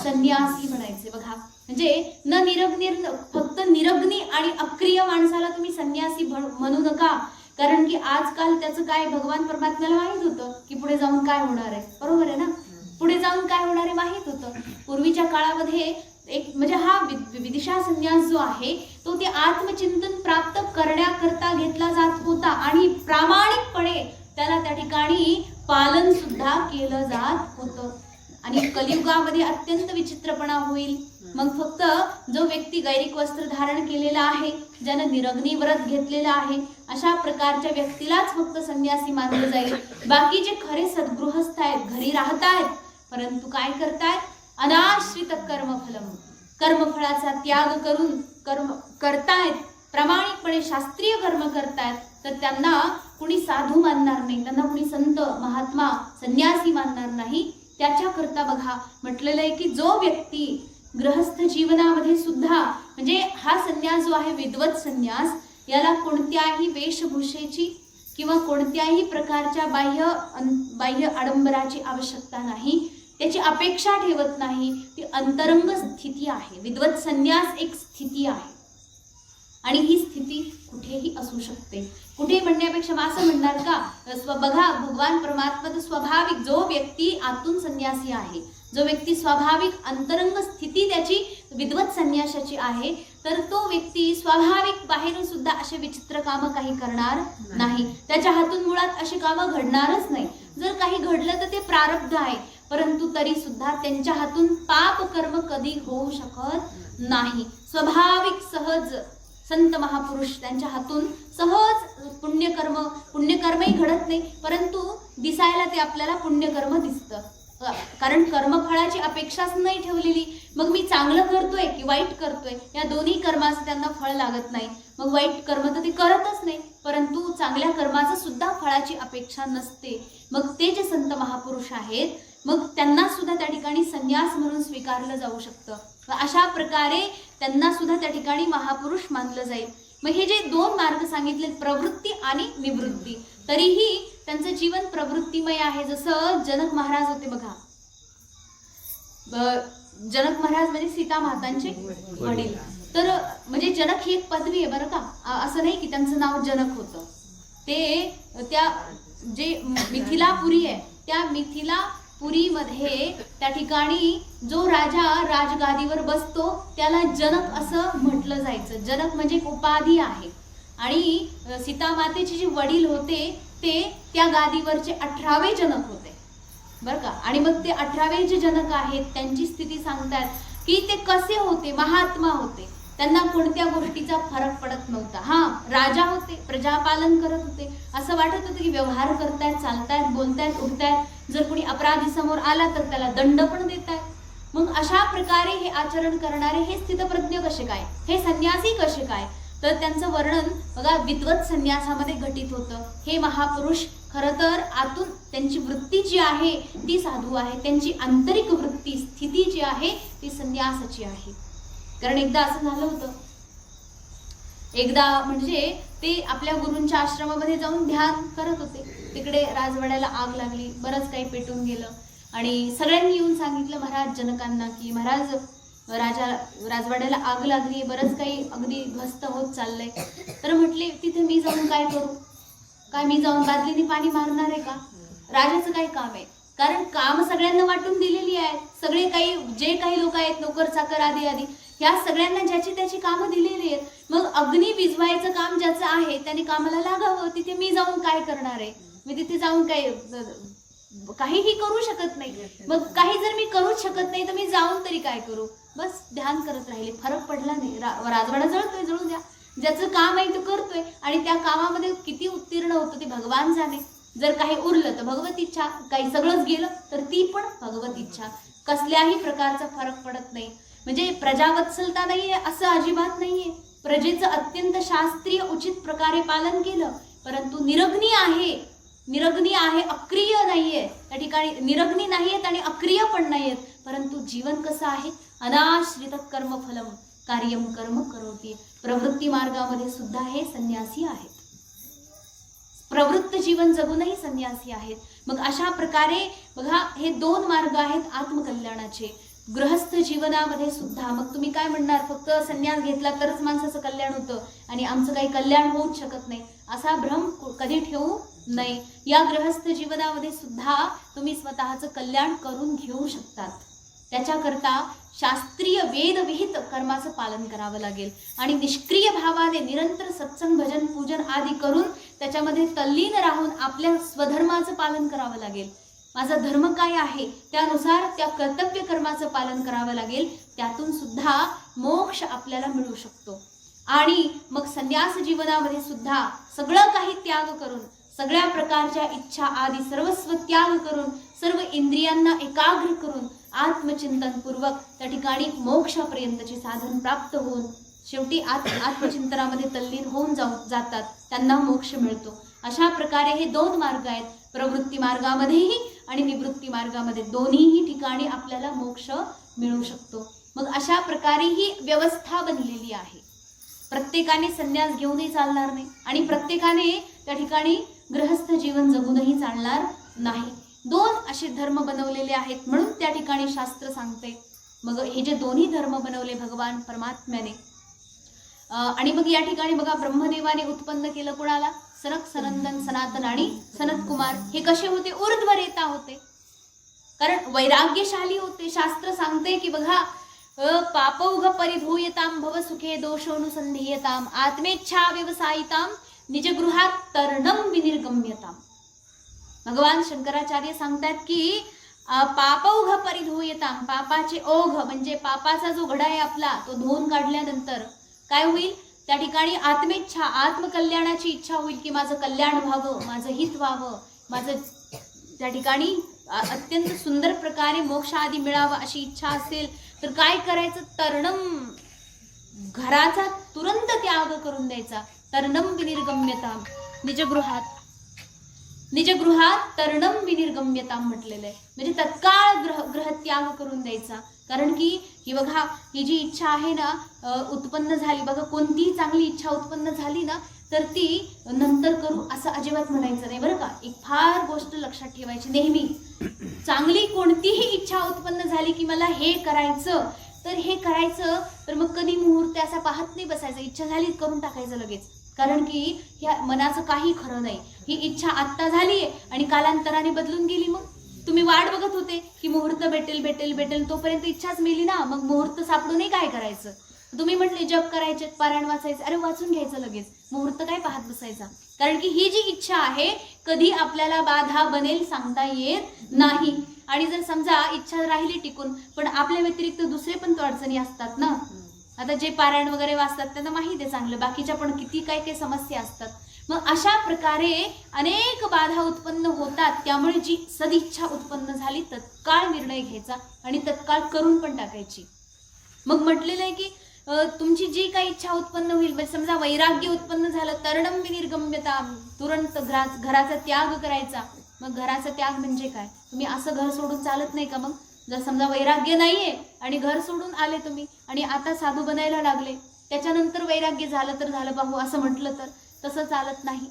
संन्यासी म्हणायचे. बघा, म्हणजे न निरग्नी, फक्त निरग्नी आणि अक्रिय माणसाला तुम्ही संन्यासी म्हणू नका. कारण की आजकाल त्याचं काय, भगवान परमात्म्याला माहित होतं की पुढे जाऊन काय होणार आहे. बरोबर आहे ना? पुढे जाऊन काय होणार आहे माहित होतं. पूर्वीच्या काळामध्ये एक म्हणजे हा विदिशा संन्यास जो आहे तो ते आत्मचिंतन प्राप्त करण्याकरता घेतला जात होता आणि प्रामाणिकपणे त्याला त्या ठिकाणी पालन सुद्धा केलं जात होतं. आणि कलियुगामध्ये अत्यंत विचित्रपणा होईल. मग फक्त जो व्यक्ती गैरिक वस्त्र धारण केलेला आहे, ज्यानं निरग्नी व्रत घेतलेला आहे, अशा प्रकारच्या व्यक्तीलाच फक्त संन्यासी मानलं जाईल. बाकी जे खरे सद्गृहस्थ आहेत, घरी राहतायत परंतु काय करतायत? अनाश्रित कर्मफलम, कर्मफळाचा त्याग करून कर्म करतायत, प्रामाणिकपणे शास्त्रीय कर्म करतायत, तर त्यांना कुणी साधू मानणार नाही, त्यांना कुणी संत महात्मा संन्यासी मानणार नाही. त्याच्याकरता बघा म्हटलेलं आहे की जो व्यक्ती गृहस्थ जीवनामध्ये सुद्धा, म्हणजे हा संन्यास जो आहे विद्वत संन्यास, याला कोणत्याही वेशभूषेची किंवा कोणत्याही प्रकारच्या बाह्य आडंबराची आवश्यकता नाही, त्याची अपेक्षा ठेवत नाही. ती अंतरंग स्थिती आहे. विद्वत संन्यास एक स्थिती आहे आणि ही स्थिती कुठेही असू शकते. कुठे म्हणण्यापेक्षा असं म्हणणार का, बघा भगवान परमात्मा स्वाभाविक, जो व्यक्ती आतून संन्यासी आहे, जो व्यक्ती स्वाभाविक अंतरंग स्थिती त्याची विद्वत संन्यासाची आहे, तर तो व्यक्ती स्वाभाविक बाहेरून सुद्धा असे विचित्र कामं काही करणार नाही. त्याच्या हातून मुळात अशी कामं घडणारच नाही. जर काही घडलं तर ते प्रारब्ध आहे, परंतु तरी सुद्धा त्यांच्या हातून पाप कर्म कधी होऊ शकत नाही. स्वाभाविक सहज संत महापुरुष त्यांच्या हातून सहज पुण्यकर्मही घडत नाही, परंतु दिसायला ते आपल्याला पुण्यकर्म दिसतं. कारण कर्मफळाची अपेक्षाच नाही ठेवलेली. मग मी चांगलं करतोय की वाईट करतोय, या दोन्ही कर्माचं त्यांना फळ लागत नाही. मग वाईट कर्म तर ते करतच नाही, परंतु चांगल्या कर्माचं सुद्धा फळाची अपेक्षा नसते. मग ते जे संत महापुरुष आहेत, मग त्यांना सुद्धा त्या ठिकाणी संन्यास म्हणून स्वीकारलं जाऊ शकतं. अशा प्रकारे त्यांना सुद्धा त्या ठिकाणी महापुरुष मानलं जाईल. मग हे जे दोन मार्ग सांगितले, प्रवृत्ती आणि निवृत्ती, तरीही त्यांचं जीवन प्रवृत्तीमय आहे. जसं जनक महाराज होते बघा, जनक महाराज म्हणजे सीता मातांचे वडील. तर म्हणजे जनक ही एक पदवी आहे बरं का, असं नाही की त्यांचं नाव जनक होतं. ते त्या जे मिथिलापुरी आहे त्या मिथिलापुरीमध्ये त्या ठिकाणी जो राजा राजगादीवर बसतो त्याला जनक असं म्हटलं जायचं. जनक म्हणजे एक उपाधी आहे. आणि सीता मातेचे जे वडील होते ते त्या गादीवरचे 18वे जनक होते बरं का. आणि मग ते 18वे जे जनक आहेत त्यांची स्थिती सांगतात की ते कसे होते, महात्मा होते, त्यांना कोणत्या गोष्टीचा फरक पडत नव्हता. राजा होते, प्रजापालन करत होते, असं वाटत होतं की व्यवहार करतायत, चालतायत, बोलतायत, उठतायत, जर कोणी अपराधी समोर आला तर त्याला दंड पण देतायत. मग अशा प्रकारे हे आचरण करणारे हे स्थितप्रज्ञ कसे काय, हे संन्यासी कसे काय, तर त्यांचं वर्णन बघा विद्वत संन्यासामध्ये घटित होतं. हे महापुरुष खरं तर आतून त्यांची वृत्ती जी आहे ती साधू आहे, त्यांची आंतरिक वृत्ती स्थिती जी आहे ती संन्यासाची आहे. कारण एकदा असं झालं होतं, एकदा म्हणजे ते आपल्या गुरूंच्या आश्रमामध्ये जाऊन ध्यान करत होते. तिकडे राजवाड्याला आग लागली, बरंच काही पेटून गेलं आणि सगळ्यांनी येऊन सांगितलं महाराज जनकांना की महाराज राजवाड्याला आग लागली, बरंच काही अगदी ध्वस्त होत चाललंय. तर म्हटले तिथे मी जाऊन काय करू, काय मी जाऊन बादलीने पाणी मारणार आहे का, राजाचं काय काम आहे. कारण काम सगळ्यांना वाटून दिलेली आहेत. सगळे काही जे काही लोक आहेत नोकर चाकर आदी आदी ह्या सगळ्यांना ज्याची त्याची कामं दिलेली आहेत. मग अग्नी विझवायचं काम ज्याचं आहे त्याने कामाला लागावं. तिथे मी जाऊन काय करणार आहे, मी तिथे जाऊन काहीही करू शकत नाही. मग काही जर मी करूच शकत नाही तर मी जाऊन तरी काय करू. बस ध्यान करत राहिले, फरक पडला नाही. राजवाडा जळतोय, जळू द्या, ज्याचं काम आहे तो करतोय आणि त्या कामामध्ये किती उत्तीर्ण होतं ते भगवान जाणे. जर काही उरलं तर भगवत इच्छा, काही सगळंच गेलं तर ती पण भगवत इच्छा. कसल्याही प्रकारचा फरक पडत नाही. म्हणजे प्रजावत्सलता नाहीये असं अजिबात नाहीये. प्रजेचं अत्यंत शास्त्रीय उचित प्रकारे पालन केलं, परंतु निरग्नी आहे, अक्रिय नाहीये. त्या ठिकाणी निरग्नी नाहीयेत आणि अक्रिय पण नाहीयेत, परंतु जीवन कसं आहे, अनाश्रित कर्मफलम कार्यम कर्म करोति. प्रवृत्ती मार्गामध्ये सुद्धा हे संन्यासी आहेत, प्रवृत्त जीवन जगूनही संन्यासी आहेत. मग अशा प्रकारे बघा हे दोन मार्ग आहेत आत्मकल्याणाचे. गृहस्थ जीवनामध्ये सुद्धा मग तुम्ही काय म्हणणार, फक्त संन्यास घेतला तरच माणसाचं कल्याण होतं आणि आमचं काही कल्याण होऊच शकत नाही, असा भ्रम कधी ठेवू नये. या गृहस्थ जीवनामध्ये सुद्धा तुम्ही स्वतःचं कल्याण करून घेऊ शकतात. त्याच्याकरता शास्त्रीय वेदविहित कर्माचं पालन करावं लागेल आणि निष्क्रिय भावाने निरंतर सत्संग भजन पूजन आदी करून त्याच्यामध्ये तल्लीन राहून आपल्या स्वधर्माचं पालन करावं लागेल. माझा धर्म काय आहे त्यानुसार त्या कर्तव्य कर्माचं पालन करावं लागेल. त्यातून सुद्धा मोक्ष आपल्याला मिळू शकतो. आणि मग संन्यास जीवनामध्ये सुद्धा सगळं काही त्याग करून, सगळ्या प्रकारच्या इच्छा आदी सर्वस्व त्याग करून, सर्व इंद्रियांना एकाग्र करून आत्मचिंतन पूर्वक त्या ठिकाणी मोक्षापर्यंतचे साधन प्राप्त होऊन शेवटी आत्मचिंतनामध्ये तल्लीन होऊन जातात, त्यांना मोक्ष मिळतो. अशा प्रकारे हे दोन मार्ग आहेत, प्रवृत्ती मार्गामध्येही आणि निवृत्ती मार्गामध्ये, दोन्हीही ठिकाणी आपल्याला मोक्ष मिळू शकतो. मग अशा प्रकारे ही व्यवस्था बनलेली आहे. प्रत्येकाने संन्यास घेऊनही चालणार नाही आणि प्रत्येकाने त्या ठिकाणी गृहस्थ जीवन जगूनही चालणार नाही. दोन असे धर्म बनवलेले आहेत म्हणून त्या ठिकाणी शास्त्र सांगते. मग हे जे दोन्ही धर्म बनवले भगवान परमात्म्याने, आणि मग या ठिकाणी बघा ब्रह्मदेवाने उत्पन्न केलं कोणाला, सनक सनंदन सनातन आणि सनत कुमार. हे कसे होते, ऊर्ध्वरेता होते, कारण वैराग्यशाली होते. शास्त्र सांगते की बघा पापौघ परिधूयताम भव सुखे दोषोनुसंधीयताम आत्मेच्छा व्यवसायिताम निजगृहात तरणम विनिर्गम्यताम. भगवान शंकराचार्य सांगतात की पापौघ परिधूयताम, पापाचे ओघ म्हणजे पापाचा जो घडा आहे आपला तो धुवून काढल्यानंतर काय होईल, त्या ठिकाणी आत्मेच्छा, आत्मकल्याणाची इच्छा होईल की माझं कल्याण व्हावं, माझं हित व्हावं, माझं त्या ठिकाणी अत्यंत सुंदर प्रकारे मोक्ष आदी मिळावं अशी इच्छा असेल तर काय करायचं, तरणम, घराचा तुरंत त्याग करून द्यायचा. तरणम विनिर्गम्यताम निजगृहात तरणम विनिर्गम्यताम म्हटलेलं आहे. म्हणजे तत्काळ ग्रहत्याग करून द्यायचा. कारण की ही बघा, ही जी इच्छा आहे ना उत्पन्न झाली बघा, कोणतीही चांगली इच्छा उत्पन्न झाली ना तर ती नंतर करू असं अजिबात म्हणायचं नाही बरं का. एक फार गोष्ट लक्षात ठेवायची नेहमी, चांगली कोणतीही इच्छा उत्पन्न झाली की मला हे करायचं, तर हे करायचं, तर मग कधी मुहूर्त असा पाहत नाही बसायचं, इच्छा झाली करून टाकायचं लगेच. कारण की ह्या मनाचं काही खरं नाही. ही इच्छा आत्ता झालीये आणि कालांतराने बदलून गेली, मग तुम्ही वाट बघत होते की मुहूर्त भेटेल भेटेल भेटेल, तोपर्यंत इच्छाच मेली ना. मग मुहूर्त सापडू नये काय करायचं. तुम्ही म्हटले जप करायचे, पारायण वाचायचं, अरे वाचून घ्यायचं लगेच, मुहूर्त काय पाहत बसायचा. कारण की ही जी इच्छा आहे कधी आपल्याला बाधा बनेल सांगता येत नाही. आणि जर समजा इच्छा राहिली टिकून, पण आपल्या व्यतिरिक्त दुसरे पण तो अडचणी असतात ना. आता जे पारायण वगैरे वाचतात त्यांना माहिती आहे चांगलं, बाकीच्या पण किती काय काय समस्या असतात. मग अशा प्रकारे अनेक बाधा उत्पन्न होतात. त्यामुळे जी सदिच्छा उत्पन्न झाली तत्काळ निर्णय घ्यायचा आणि तत्काळ करून पण टाकायची. मग म्हटलेलं आहे की तुमची जी काही इच्छा उत्पन्न होईल, म्हणजे समजा वैराग्य उत्पन्न झालं, तरणम विनिर्गम्यता, तुरंत घराचा त्याग करायचा. मग घराचा त्याग म्हणजे काय, तुम्ही असं घर सोडून चालत नाही का. मग जर समजा वैराग्य नाहीये आणि घर सोडून आले तुम्ही आणि आता साधू बनायला लागले, त्याच्यानंतर वैराग्य झालं तर झालं भाऊ असं म्हटलं तर तसं चालत नाही.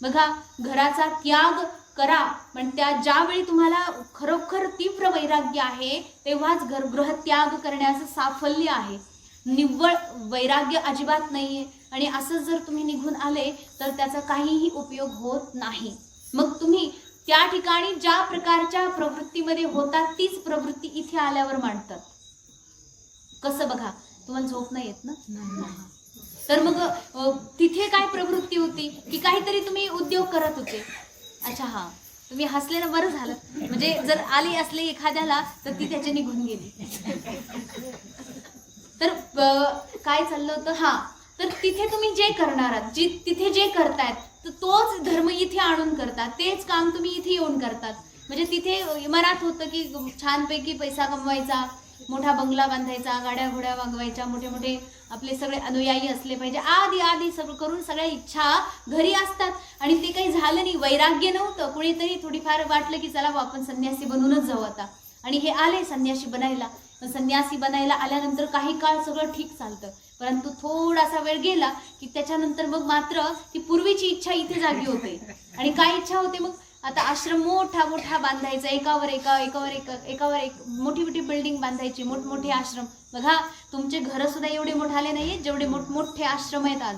बघा, घराचा त्याग करा, पण ज्यावेळी तुम्हाला खरोखर तीव्र वैराग्य आहे तेव्हाच गृहत्याग करण्याचं साफल्य आहे. निव्वळ वैराग्य अजिबात नाहीये आणि असं जर तुम्ही निघून आले तर त्याचा काहीही उपयोग होत नाही. मग तुम्ही त्या ठिकाणी ज्या प्रकारच्या प्रवृत्तीमध्ये होतात तीच प्रवृत्ती इथे आल्यावर मांडतात. कसं बघा, तुम्हाला झोप नाही येत ना, तर मग तिथे काय प्रवृत्ती होती की काहीतरी तुम्ही उद्योग करत होते. अच्छा, हा तुम्ही हसले ना, बरं झालं. म्हणजे जर आली असले एखाद्याला तर ती त्याच्या निघून गेली. तर काय चाललं होतं, हा, तर तिथे तुम्ही जे करणार आहात, तिथे जे करतायत तर तोच धर्म इथे आणून करतात, तेच काम तुम्ही इथे येऊन करतात. म्हणजे तिथे मनात होतं की छानपैकी पैसा कमवायचा, मोठा बंगला बांधायचा, गाड्या घोड्या मागवायच्या, मोठे मोठे आपले सगळे अनुयायी असले पाहिजे, आधी सगळं करून सगळ्या इच्छा घरी असतात आणि ते काही झालं नाही, वैराग्य नव्हतं. कुणीतरी थोडीफार वाटलं की चला आपण संन्यासी बनूनच जाऊ आता, आणि हे आले संन्यासी बनायला. संन्यासी बनायला आल्यानंतर काही काळ सगळं ठीक चालतं, परंतु थोडासा वेळ गेला की त्याच्यानंतर मग मात्र ती पूर्वीची इच्छा इथे जागी होते. आणि काय इच्छा होते मग, आता आश्रम मोठा मोठा बांधायचा, एकावर एक मोठी मोठी बिल्डिंग बांधायची, मोठमोठे आश्रम. बघा, तुमचे घर सुद्धा एवढे मोठाले नाहीये जेवढे मोठमोठे आश्रम आहेत आज.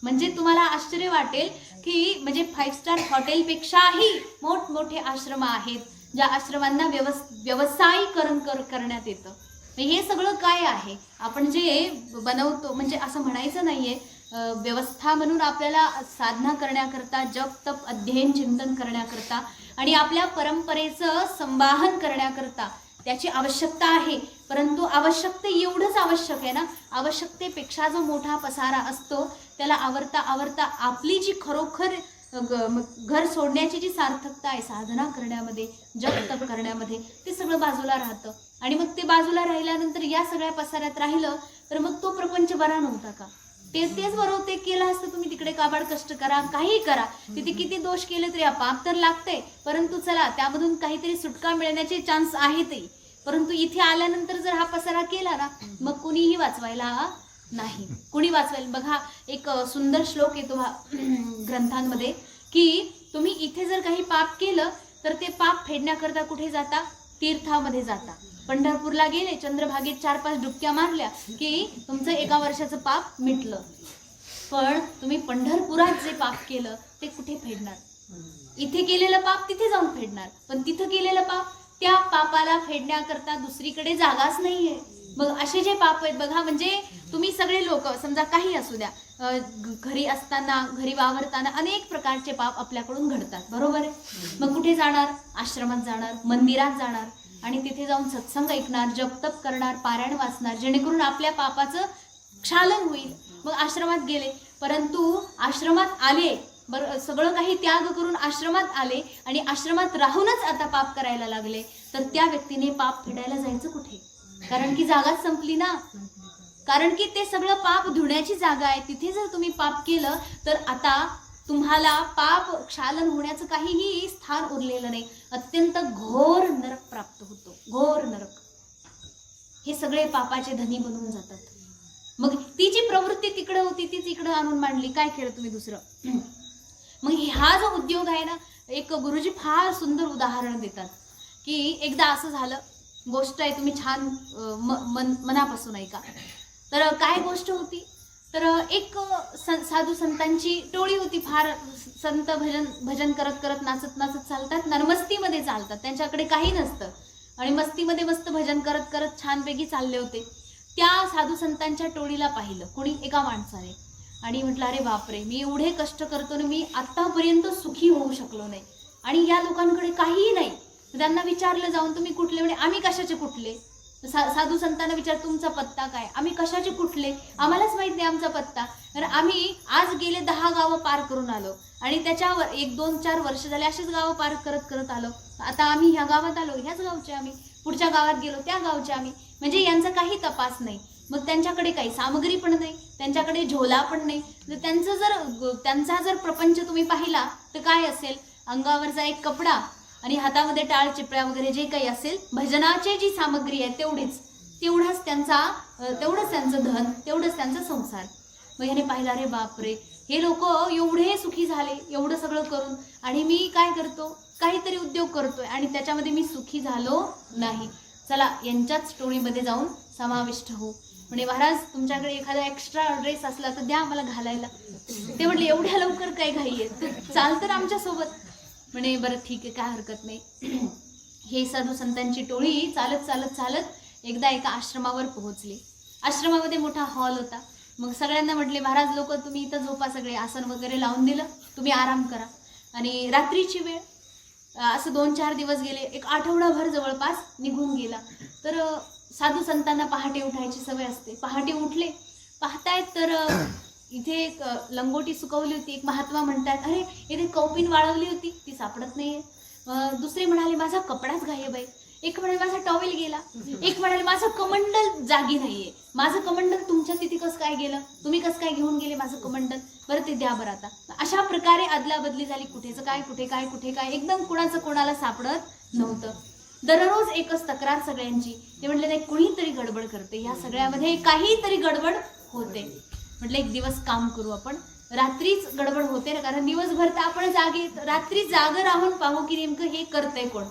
म्हणजे तुम्हाला आश्चर्य वाटेल की म्हणजे 5 स्टार हॉटेलपेक्षाही मोठमोठे आश्रम आहेत, ज्या आश्रमांना व्यवसायीकरण करण्यात येतं. हे सगळं काय आहे, आपण जे बनवतो, म्हणजे असं म्हणायचं नाहीये, व्यवस्था म्हणून आपल्याला साधना करण्याकरता, जप तप अध्ययन चिंतन करण्याकरता आणि आपल्या परंपरेचं संवाहन करण्याकरता त्याची आवश्यकता आहे. परंतु आवश्यकते एवढंच आवश्यक आहे ना, आवश्यकतेपेक्षा जो मोठा पसारा असतो त्याला आवरता आवरता आपली जी खरोखर घर सोडण्याची जी सार्थकता आहे साधना करण्यामध्ये, जप तप करण्यामध्ये, ते सगळं बाजूला राहतं. आणि मग ते बाजूला राहिल्यानंतर या सगळ्या पसाऱ्यात राहिलं तर मग तो प्रपंच बरा नव्हता का. तेच बरोबर ते केलं असतं तुम्ही, तिकडे काबाड कष्ट करा, काही करा, तिथे किती दोष केले तरी पाप तर लागतंय, परंतु चला त्यामधून काहीतरी सुटका मिळण्याचे चान्स आहेतही. परंतु इथे आल्यानंतर जर हा पसारा केला ना, मग कुणीही वाचवायला नाही, कुणी वाचवायला. बघा, एक सुंदर श्लोक येतो ग्रंथांमध्ये की तुम्ही इथे जर काही पाप केलं तर ते पाप फेडण्याकरता कुठे जाता, तीर्थामध्ये जाता. पंढरपूरला गेले, चंद्रभागेत 4-5 डुबक्या मारल्या की तुमचं 1 वर्षाचं पाप मिटलं. पण तुम्ही पंढरपुरात जे पाप केलं ते कुठे फेडणार. इथे केलेलं पाप तिथे जाऊन फेडणार, पण तिथं केलेलं पाप त्या पापाला फेडण्याकरता दुसरीकडे जागाच नाहीये. मग असे जे पाप आहेत बघा, म्हणजे तुम्ही सगळे लोक समजा काही असू द्या, घरी असताना, घरी वावरताना अनेक प्रकारचे पाप आपल्याकडून घडतात, बरोबर आहे. मग कुठे जाणार, आश्रमात जाणार, मंदिरात जाणार आणि तिथे जाऊन सत्संग ऐकणार, जपतप करणार, पारायण वाचणार, जेणेकरून आपल्या पापाचं क्षालन होईल. मग आश्रमात गेले, परंतु आश्रमात आले, बरं सगळं काही त्याग करून आश्रमात आले आणि आश्रमात राहूनच आता पाप करायला लागले, तर त्या व्यक्तीने पाप फेडायला जायचं कुठे. कारण की जागाच संपली ना. कारण की ते सगळं पाप धुण्याची जागा आहे. तिथे जर तुम्ही पाप केलं तर आता तुम्हाला पाप क्षालन होण्याचं काहीही स्थान उरलेलं नाही. अत्यंत घोर नरक प्राप्त होतो, घोर नरक. हे सगळे पापाचे धनी बनून जातात. मग ती जी प्रवृत्ती तिकडे होती तीच इकडे आणून मांडली. काय केलं तुम्ही दुसरं? मग हा जो उद्योग आहे ना, एक गुरुजी फार सुंदर उदाहरण देतात की एकदा असं झालं, गोष्ट आहे, तुम्ही छान मनापासून ऐका. तर काय गोष्ट होती, तर एक साधू संतांची टोळी होती. फार संत भजन करत करत नाचत नाचत चालतात ना, मस्तीमध्ये चालतात, त्यांच्याकडे काही नसतं आणि मस्तीमध्ये मस्त भजन करत करत छानपैकी चालले होते. त्या साधू संतांच्या टोळीला पाहिलं कोणी, एका माणसाने, आणि म्हटलं अरे बापरे, मी एवढे कष्ट करतो ना, मी आतापर्यंत सुखी होऊ शकलो नाही आणि या लोकांकडे काहीही नाही. त्यांना विचारलं जाऊन, तुम्ही कुठले? म्हणे आम्ही कशाचे कुठले? साधू संतांना विचार, तुमचा पत्ता काय? आम्ही कशाचे कुठले, आम्हालाच माहित नाही आमचा पत्ता. तर आम्ही आज गेले 10 गावं पार करून आलो आणि त्याच्यावर 1, 2, 4 वर्ष झाले अशीच गावं पार करत करत आलो. आता आम्ही ह्या गावात आलो, ह्याच गावचे आम्ही, पुढच्या गावात गेलो त्या गावचे आम्ही. म्हणजे यांचा काही तपास नाही. मग त्यांच्याकडे काही सामग्री पण नाही, त्यांच्याकडे झोला पण नाही. त्यांचा जर प्रपंच तुम्ही पाहिला तर काय असेल, अंगावरचा एक कपडा आणि हातामध्ये टाळ चिपळ्या वगैरे जे काही असेल, भजनाची जी सामग्री आहे तेवढंच त्यांचं धन, तेवढंच त्यांचा संसार. मग ह्याने पाहिलं, अरे बापरे, हे लोक एवढे सुखी झाले एवढं सगळं करून, आणि मी काय करतो, काहीतरी उद्योग करतोय आणि त्याच्यामध्ये मी सुखी झालो नाही. चला यांच्याच टोळीमध्ये जाऊन समाविष्ट हो. म्हणजे महाराज, तुमच्याकडे एखादा एक्स्ट्रा ड्रेस असला तर द्या मला घालायला. ते म्हटले एवढ्या लवकर काय घाई आहे, तू चाल तर आमच्या सोबत. म्हणे बरं ठीक आहे, काय हरकत नाही. हे साधू संतांची टोळी चालत चालत चालत एकदा एका आश्रमावर पोहोचली. आश्रमामध्ये मोठा हॉल होता. मग सगळ्यांना म्हटले, महाराज लोक तुम्ही इथं झोपा, सगळे आसन वगैरे लावून दिलं, तुम्ही आराम करा. आणि रात्रीची वेळ, असं 2-4 दिवस गेले, एक आठवडाभर जवळपास निघून गेला. तर साधू संतांना पहाटे उठायची सवय असते. पहाटे उठले, पाहतायत तर इथे एक लंगोटी सुकवली होती. एक महात्मा म्हणतात, अरे इथे कौपिन वाळवली होती, ती सापडत नाहीये. दुसरे म्हणाले, माझा कपडाच गायब आहे. एक म्हणाले, माझा टॉवेल गेला. एक म्हणाले, माझं कमंडल जागी नाहीये. माझं कमंडल तुमच्या तिथे कसं काय गेलं, तुम्ही कसं काय घेऊन गेले माझं कमंडल, बरं ते द्या बरं आता. अशा प्रकारे अदला बदली झाली, कुठेच काय, कुठे काय, कुठे काय, एकदम कुणाचं कोणाला सापडत नव्हतं. दररोज एकच तक्रार सगळ्यांची. ते म्हटले, नाही कुणीतरी गडबड करते, या सगळ्यामध्ये काहीतरी गडबड होते. म्हटलं एक दिवस काम करू आपण, रात्रीच गडबड होते ना, कारण दिवसभर तर आपण जागे, रात्री जागे राहून पाहू की नेमकं हे करतंय कोण.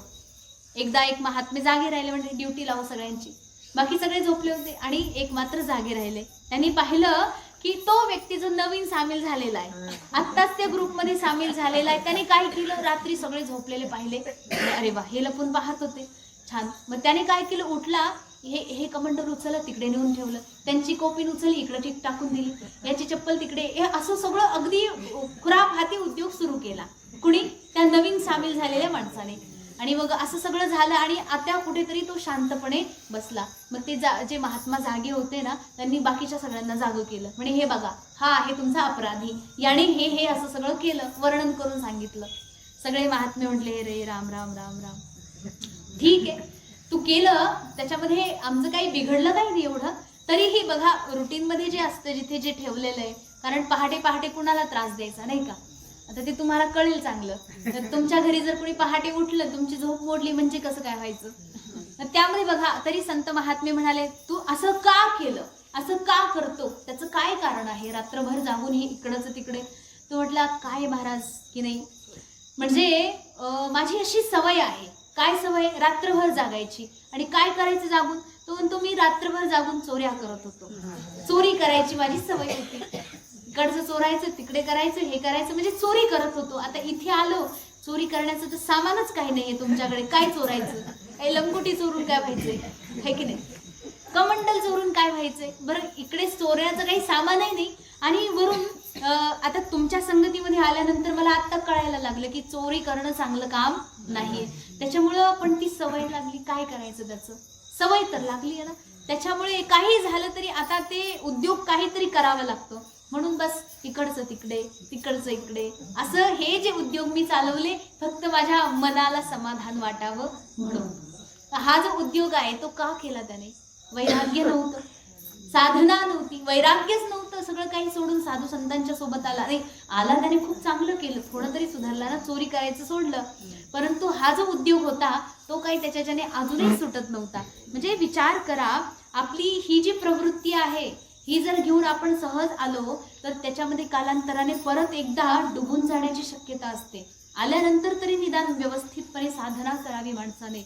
एकदा एक महात्मे जागे राहिले, म्हणजे ड्युटी लावू सगळ्यांची. बाकी सगळे झोपले होते आणि एक मात्र जागे राहिले. त्यांनी पाहिलं की तो व्यक्ती जो नवीन सामील झालेला आहे, आत्ताच त्या ग्रुपमध्ये सामील झालेला आहे, त्याने काय केलं, रात्री सगळे झोपलेले पाहिले. अरे वा, हे लपून पाहत होते, छान. मग त्याने काय केलं, उठला, हे कमंडल उचललं, तिकडे नेऊन ठेवलं. त्यांची कौपिन उचलली, इकडे ठीक टाकून दिली. याची चप्पल तिकडे. हे असं सगळं अगदी खुराफाती उद्योग सुरू केला. कुणी, त्या नवीन सामील झालेल्या माणसाने. आणि मग असं सगळं झालं आणि आता कुठेतरी तो शांतपणे बसला. मग ते जे महात्मा जागे होते ना, त्यांनी बाकीच्या सगळ्यांना जागं केलं. म्हणजे हे बघा, हा आहे तुमचा अपराधी, याने हे असं सगळं केलं, वर्णन करून सांगितलं. सगळे महात्मे म्हटले, रे राम राम राम राम, ठीक आहे तू केलं, त्याच्यामध्ये आमचं काही बिघडलं काही नाही एवढं. तरीही बघा, रुटीनमध्ये जे असतं, जिथे जे ठेवलेलं आहे, कारण पहाटे पहाटे कुणाला त्रास द्यायचा नाही का, आता ते तुम्हाला कळेल चांगलं. तर तुमच्या घरी जर कोणी पहाटे उठलं, तुमची झोप मोडली म्हणजे कसं काय व्हायचं. त्यामध्ये बघा, तरी संत महात्मे म्हणाले, तू असं का केलं, असं का करतो, त्याचं काय कारण आहे, रात्रभर जागून हे इकडचं तिकडे. तो म्हटला, काय महाराज की नाही, म्हणजे माझी अशी सवय आहे. काय सवय, रात्रभर जागायची. आणि काय करायचं जागून, तो म्हणतो मी रात्रभर जागून चोऱ्या करत होतो, चोरी करायची माझी सवय होती. इकडचं चोरायचं, तिकडे करायचं, हे करायचं, म्हणजे चोरी करत होतो. आता इथे आलो, चोरी करण्याचं तर सामानच काही नाहीये तुमच्याकडे, काय चोरायचं, काही लंगोटी चोरून काय व्हायचंय, है की नाही, कमंडल चोरून काय व्हायचंय. बरं, इकडे चोरण्याचं काही सामानही नाही. आणि वरून आता तुमच्या संगतीमध्ये आल्यानंतर मला आत्ता कळायला लागलं की चोरी करणं चांगलं काम नाहीये. त्याच्यामुळं पण ती सवय लागली, काय करायचं, त्याचं सवय तर लागली आहे ना. त्याच्यामुळे काही झालं तरी आता ते उद्योग काहीतरी करावा लागतो. म्हणून बस इकडचं तिकडे, तिकडचं इकडे, असं हे जे उद्योग मी चालवले फक्त माझ्या मनाला समाधान वाटावं म्हणून. हा जो उद्योग आहे तो का केला त्याने, वैराग्य नव्हतं, साधना नव्हती, वैराग्यच नव्हतं, सगळं काही सोडून साधू संतांच्या सोबत आला. नाही आला, त्याने खूप चांगलं केलं, थोडं तरी सुधारला ना, चोरी करायचं सोडलं. परंतु हा जो उद्योग होता तो काही त्याच्याने अजूनही सुटत नव्हता. म्हणजे विचार करा, आपली ही जी प्रवृत्ती आहे ही जर घेऊन आपण सहज आलो तर त्याच्यामध्ये कालांतराने परत एकदा डुबून जाण्याची शक्यता असते. आल्यानंतर तरी निदान व्यवस्थितपणे साधना करावी माणसाने,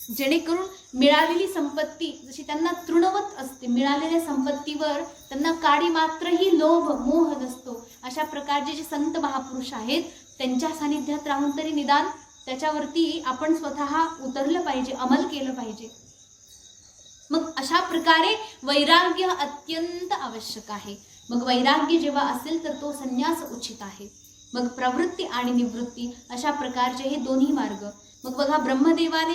जेणेकरून मिळालेली संपत्ती जशी त्यांना तृणवत असते, मिळालेल्या संपत्तीवर त्यांना काडी मात्रही लोभ मोह नसतो. अशा प्रकारचे जे संत महापुरुष आहेत त्यांच्या सानिध्यात राहून तरी निदान त्याच्यावरती आपण स्वतः उतरलं पाहिजे, अंमल केलं पाहिजे. मग अशा प्रकारे वैराग्य अत्यंत आवश्यक आहे. मग वैराग्य जेव्हा असेल तर तो संन्यास उचित आहे. मग प्रवृत्ती आणि निवृत्ती अशा प्रकारचे हे दोन्ही मार्ग. मग बघा, ब्रह्मदेवाने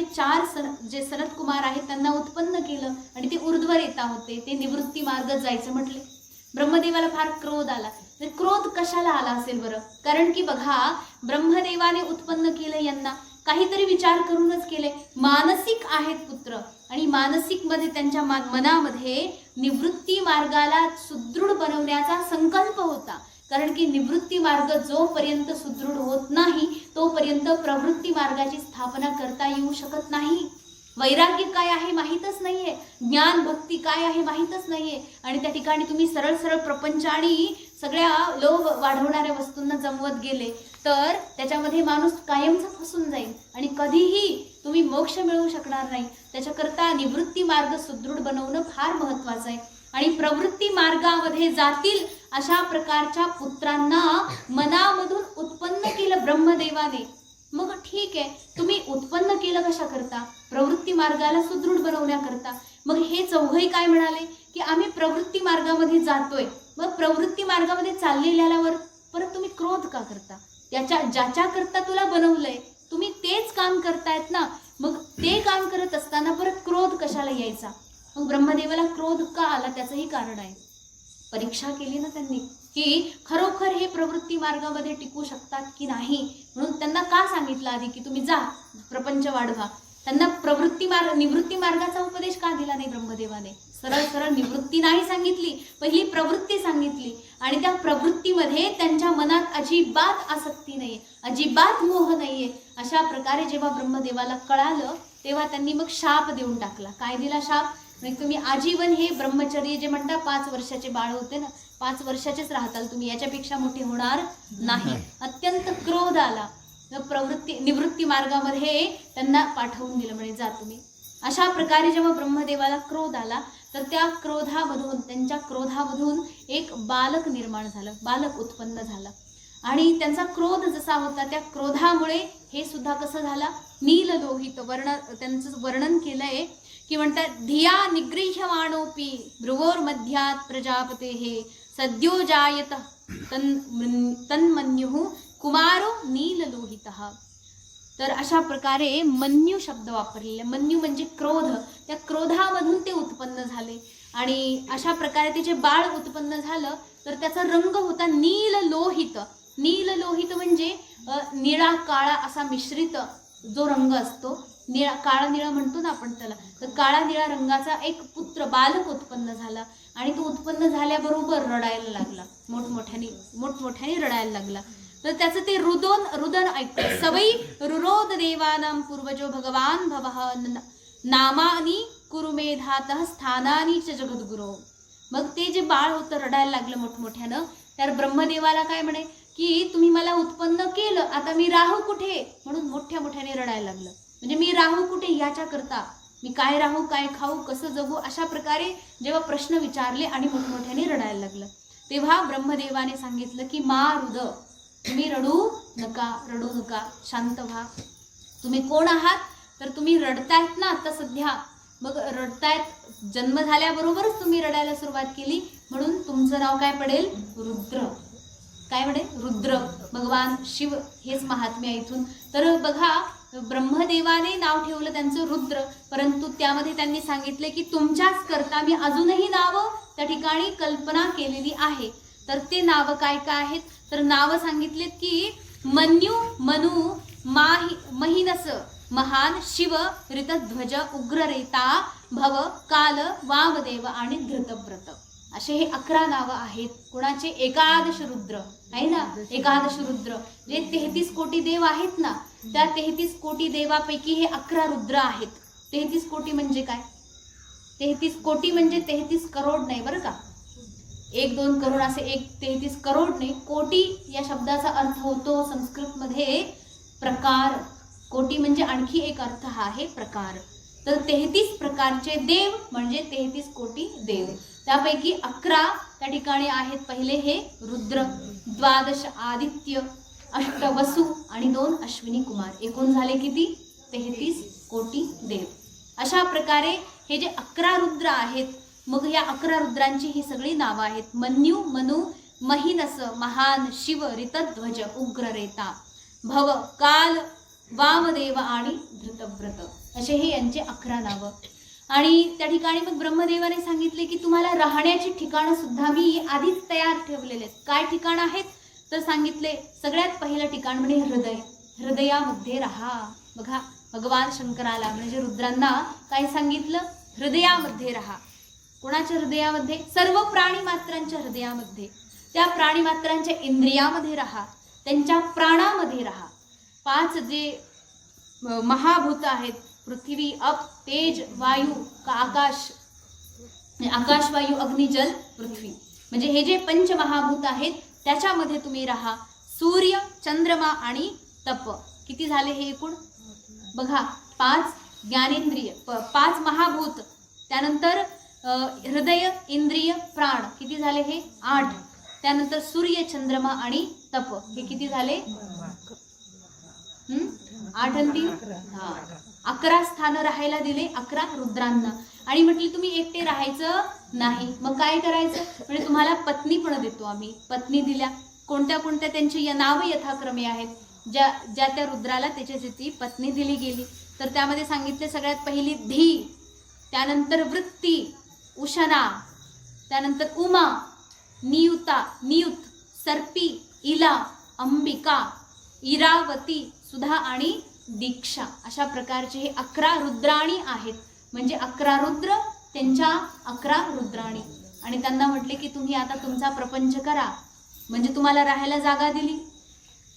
जे सनत कुमार आहेत त्यांना उत्पन्न केलं आणि ते ऊर्ध्वरेता होते, ते निवृत्ती मार्ग जायचं म्हटले. ब्रह्मदेवाला फार क्रोध आला. तर क्रोध कशाला आला असेल बरं? कारण की बघा, ब्रह्मदेवाने उत्पन्न केलं यांना काहीतरी विचार करूनच केले. मानसिक आहेत पुत्र आणि मानसिक मध्ये त्यांच्या मनामध्ये निवृत्ती मार्गाला सुदृढ बनवण्याचा संकल्प होता. कारण की निवृत्ती मार्ग जोपर्यंत सुदृढ होत नाही तोपर्यंत प्रवृत्ती मार्गाची स्थापना करता येऊ शकत नाही. वैराग्य काय आहे माहीतच नाहीये, ज्ञान भक्ती काय आहे माहीतच नाहीये आणि त्या ठिकाणी तुम्ही सरळ सरळ प्रपंच आणि सगळ्या लोभ वाढवणाऱ्या वस्तूंना जमवत गेले तर त्याच्यामध्ये माणूस कायमचा फसून जाईल आणि कधीही तुम्ही मोक्ष मिळवू शकणार नाही. त्याच्याकरता निवृत्ती मार्ग सुदृढ बनवणं फार महत्वाचं आहे. आणि प्रवृत्ती मार्गामध्ये जातील अशा प्रकारच्या पुत्रांना मनामधून उत्पन्न केलं ब्रह्मदेवाने. मग ठीक आहे, तुम्ही उत्पन्न केलं कशा करता? प्रवृत्ती मार्गाला सुदृढ बनवण्याकरता. मग हे चौघही काय म्हणाले की आम्ही प्रवृत्ती मार्गामध्ये जातोय. मग प्रवृत्ती मार्गामध्ये चाललेल्यावर परत तुम्ही क्रोध का करता? ज्याच्याकरता तुला बनवलंय तुम्ही तेच काम करतायत ना, मग ते काम करत असताना परत क्रोध कशाला यायचा? मग ब्रह्मदेवाला क्रोध का आला त्याचंही कारण आहे. परीक्षा केली ना त्यांनी की खरोखर हे प्रवृत्ती मार्गामध्ये टिकू शकतात की नाही, म्हणून त्यांना का सांगितलं आधी की तुम्ही जा प्रपंच वाढवा. त्यांना निवृत्ती मार्गाचा उपदेश का दिला नाही ब्रह्मदेवाने? सरळ सरळ निवृत्ती नाही सांगितली, पहिली प्रवृत्ती सांगितली. आणि त्या प्रवृत्तीमध्ये त्यांच्या मनात अजिबात आसक्ती नाहीये, अजिबात मोह नाहीये. अशा प्रकारे जेव्हा ब्रह्मदेवाला कळालं तेव्हा त्यांनी मग शाप देऊन टाकला. काय दिला शाप? म्हणजे तुम्ही आजीवन हे ब्रह्मचर्य जे म्हणता, 5 वर्षाचे बाळ होते ना, 5 वर्षाचेच राहताल तुम्ही, याच्यापेक्षा मोठे होणार नाही. अत्यंत क्रोध आला. निवृत्ती मार्गामध्ये त्यांना पाठवून दिलं, म्हणजे जा तुम्ही. अशा प्रकारे जेव्हा ब्रह्मदेवाला क्रोध आला तर त्यांच्या क्रोधामधून एक बालक निर्माण झालं, बालक उत्पन्न झालं. आणि त्यांचा क्रोध जसा होता त्या क्रोधामुळे हे सुद्धा कसं झालं? नीललोहित त्यांचं वर्णन केलंय की म्हणतात, धिया निगृह्यमाणोपी भ्रुवोर मध्यात प्रजापते हे सद्यो जायत तन्मन्युः कुमारो नीललोहितः. तर अशा प्रकारे मन्यू शब्द वापरलेला. मन्यू म्हणजे क्रोध, त्या क्रोधामधून ते उत्पन्न झाले. आणि अशा प्रकारे ते जे बाळ उत्पन्न झालं तर त्याचा रंग होता नीललोहित. नीललोहित म्हणजे निळा काळा असा मिश्रित जो रंग असतो, निळा काळा निळा म्हणतो ना आपण त्याला, तर काळा निळा रंगाचा एक पुत्र बालक उत्पन्न झाला. आणि तो उत्पन्न झाल्याबरोबर रडायला लागला, मोठमोठ्याने रडायला लागला. तर त्याचं ते रुदन ऐकतं. सवई रुरोद देवानां पूर्वजो भगवान भवः नामानी कुरुमेधातः स्थानानी च जगद्गुरो. मग ते जे बाळ होतं रडायला लागलं मोठमोठ्यानं. तर ब्रह्मदेवाला काय म्हणे की तुम्ही मला उत्पन्न केलं, आता मी राहू कुठे? म्हणून मोठ्या मोठ्याने रडायला लागलं. म्हणजे मी राहू कुठे याच्याकरता, मी काय राहू, काय खाऊ, कसं जगू, अशा प्रकारे जेव्हा प्रश्न विचारले आणि मोठमोठ्याने रडायला लागलं तेव्हा ब्रह्मदेवाने सांगितलं की रुद, तुम्ही रडू नका, शांत व्हा. तुम्ही कोण आहात? तर तुम्ही रडतायत ना आता सध्या. मग रडतायत, जन्म झाल्याबरोबरच तुम्ही रडायला सुरुवात केली, म्हणून तुमचं नाव काय पडेल? रुद्र. काय म्हणे? रुद्र. भगवान शिव हेच महात्म्य इथून. तर बघा, ब्रह्मदेवाने नाव ठेवलं त्यांचं रुद्र, परंतु त्यामध्ये त्यांनी सांगितले की तुमच्याच करता मी अजूनही नावं त्या ठिकाणी कल्पना केलेली आहे. तर ते नावं काय काय आहेत? तर नावं सांगितलेत की मन्यू, मनु, महिनस, महान, शिव, ऋतध्वज, उग्ररेता, भव, काल, वामदेव आणि धृतव्रत. असे हे 11 नावं आहेत. कोणाचे? एकादश रुद्र आहे ना, एकादश रुद्र जे 33 कोटी देव आहेत ना, त्या 33 कोटी देवापैकी हे 11 रुद्र आहेत. 33 कोटी म्हणजे काय? 33 कोटी म्हणजे 33 करोड नाही बरं का, 1-2 करोड असे 33 करोड नाही. कोटी या शब्दाचा अर्थ होतो संस्कृतमध्ये प्रकार. कोटी म्हणजे आणखी एक अर्थ हा आहे प्रकार. तर 33 प्रकारचे देव म्हणजे 33 कोटी देव. त्यापैकी 11 त्या ठिकाणी आहेत. पहिले हे रुद्र, 12 आदित्य, 8 वसु आणि 2 अश्विनी कुमार. एकूण झाले किती? 33 कोटी देव. अशा प्रकारे हे जे 11 रुद्र आहेत, मग या 11 रुद्रांची ही सगळी नावं आहेत. मन्यू, मनु, महिनस, महान, शिव, ऋतध्वज, उग्ररेता, भव, काल, वामदेव आणि धृतव्रत असे हे यांचे 11 नावं. आणि त्या ठिकाणी मग ब्रह्मदेवाने सांगितले की तुम्हाला राहण्याची ठिकाणं सुद्धा मी आधीच तयार ठेवलेले आहेत. काय ठिकाण आहेत तर सांगितले सगळ्यात पहिलं ठिकाण म्हणजे हृदय. हृदयामध्ये राहा. बघा भगवान शंकराला म्हणजे रुद्रांना काय सांगितलं? हृदयामध्ये राहा. कोणाच्या हृदयामध्ये? सर्व प्राणी मात्रांच्या हृदयामध्ये. त्या प्राणी मात्रांच्या इंद्रियामध्ये राहा, त्यांच्या प्राणामध्ये राहा. 5 जे महाभूत आहेत, पृथ्वी, अप, तेज, वायू, आकाश, आकाश, वायू, अग्नी, जल, पृथ्वी, म्हणजे हे जे पंचमहाभूत आहेत त्याच्यामध्ये तुम्ही राहा. सूर्य, चंद्रमा आणि तप. किती झाले हे एकूण? बघा 5 ज्ञानेंद्रिय, 5 महाभूत, त्यानंतर हृदय, इंद्रिय, प्राण, किती झाले हे? 8. त्यानंतर सूर्य, चंद्रमा आणि तप, हे किती झाले? 8 आणि 3 11 स्थानं राहायला दिले 11 रुद्रांना. आणि म्हटले तुम्ही एकटे राहायचं नाही, मग काय करायचं? म्हणजे तुम्हाला पत्नी पण देतो आम्ही. पत्नी दिल्या. कोणत्या कोणत्या त्यांची या नावं यथाक्रमे आहेत. ज्या ज्या त्या रुद्राला त्याची ती पत्नी दिली गेली. तर त्यामध्ये सांगितले सगळ्यात पहिली धी, त्यानंतर वृत्ती, उशना, त्यानंतर उमा, नियुता, नियुत, सर्पी, इला, अंबिका, इरावती, सुधा आणि दीक्षा. अशा प्रकारचे हे 11 रुद्राणी आहेत. म्हणजे 11 रुद्र, त्यांच्या 11 रुद्राणी. आणि त्यांना म्हटले की तुम्ही आता तुमचा प्रपंच करा. म्हणजे तुम्हाला राहायला जागा दिली,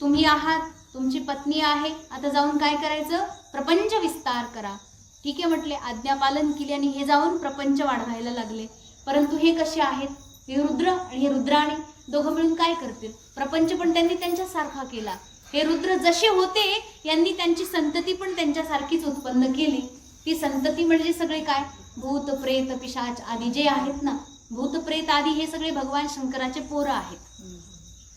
तुम्ही आहात, तुमची पत्नी आहे, आता जाऊन काय करायचं? प्रपंच विस्तार करा. ठीक आहे म्हटले. आज्ञापालन केले आणि हे जाऊन प्रपंच वाढवायला लागले. परंतु हे कसे आहेत? हे रुद्र आणि हे रुद्राणी दोघं मिळून काय करतील? प्रपंच पण त्यांनी त्यांच्यासारखा केला. हे रुद्र जसे होते यांनी त्यांची संतती पण त्यांच्यासारखीच उत्पन्न केली. ती संतती म्हणजे सगळे काय? भूत, प्रेत, पिशाच आदी जे आहेत ना, भूत, प्रेत आदी हे सगळे भगवान शंकराचे पोरं आहेत.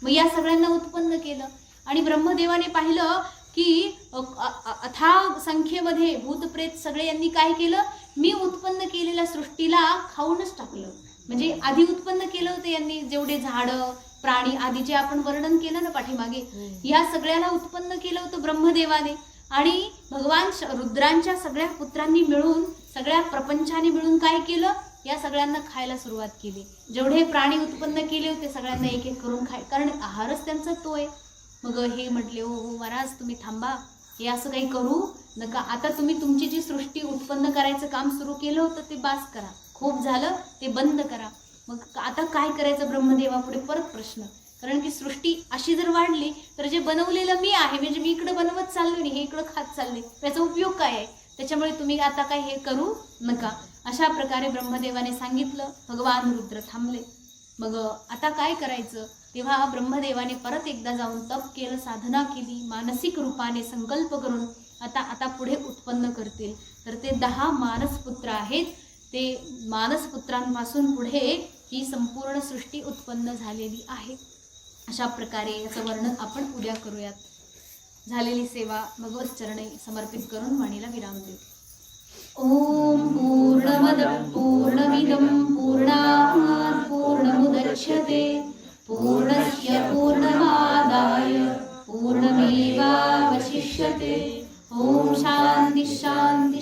मग या सगळ्यांना उत्पन्न केलं. आणि ब्रह्मदेवाने पाहिलं की अथाग संख्येमध्ये भूत, प्रेत सगळे यांनी काय केलं? मी उत्पन्न केलेल्या सृष्टीला खाऊनच टाकलं. म्हणजे आधी उत्पन्न केलं होतं यांनी, जेवढे झाडं, प्राणी आदी जे आपण वर्णन केलं ना पाठीमागे, या सगळ्याला उत्पन्न केलं होतं ब्रह्मदेवाने. आणि भगवान रुद्रांच्या सगळ्या पुत्रांनी मिळून, सगळ्या प्रपंचाने मिळून काय केलं? या सगळ्यांना खायला सुरुवात केली. जेवढे प्राणी उत्पन्न केले होते सगळ्यांना एक एक करून खाय, कारण आहारच त्यांचा तो आहे. मग हे म्हटले हो हो महाराज तुम्ही थांबा, हे असं काही करू नका. आता तुम्ही तुमची जी सृष्टी उत्पन्न करायचं काम सुरू केलं होतं ते बास करा, खूप झालं, ते बंद करा. मग आता काय करायचं ब्रह्मदेवापुढे? परत प्रश्न. कारण की सृष्टी अशी जर वाढली तर जे बनवलेलं मी आहे, म्हणजे मी इकडे बनवत चाललो नाही, हे इकडं खात चालले, त्याचा उपयोग काय आहे? त्याच्यामुळे तुम्ही आता काय हे करू नका. अशा प्रकारे ब्रह्मदेवाने सांगितलं. भगवान रुद्र थांबले. मग आता काय करायचं? तेव्हा ब्रह्मदेवाने परत एकदा जाऊन तप केलं, साधना केली, मानसिक रूपाने संकल्प करून आता पुढे उत्पन्न करतील. तर ते 10 मानसपुत्र आहेत. ते मानसपुत्रांपासून पुढे ही संपूर्ण सृष्टी उत्पन्न झालेली आहे. अशा प्रकारे याचं वर्णन आपण उद्या करूयात. झालेली सेवा भगवत चरणी समर्पित करून वाणीला विराम देऊ. ओम पूर्णमद पूर्णमिदं पूर्णात् पूर्णमुदच्यते पूर्णस्य पूर्णमादाय पूर्णमेवावशिष्यते. ओम शांती शांती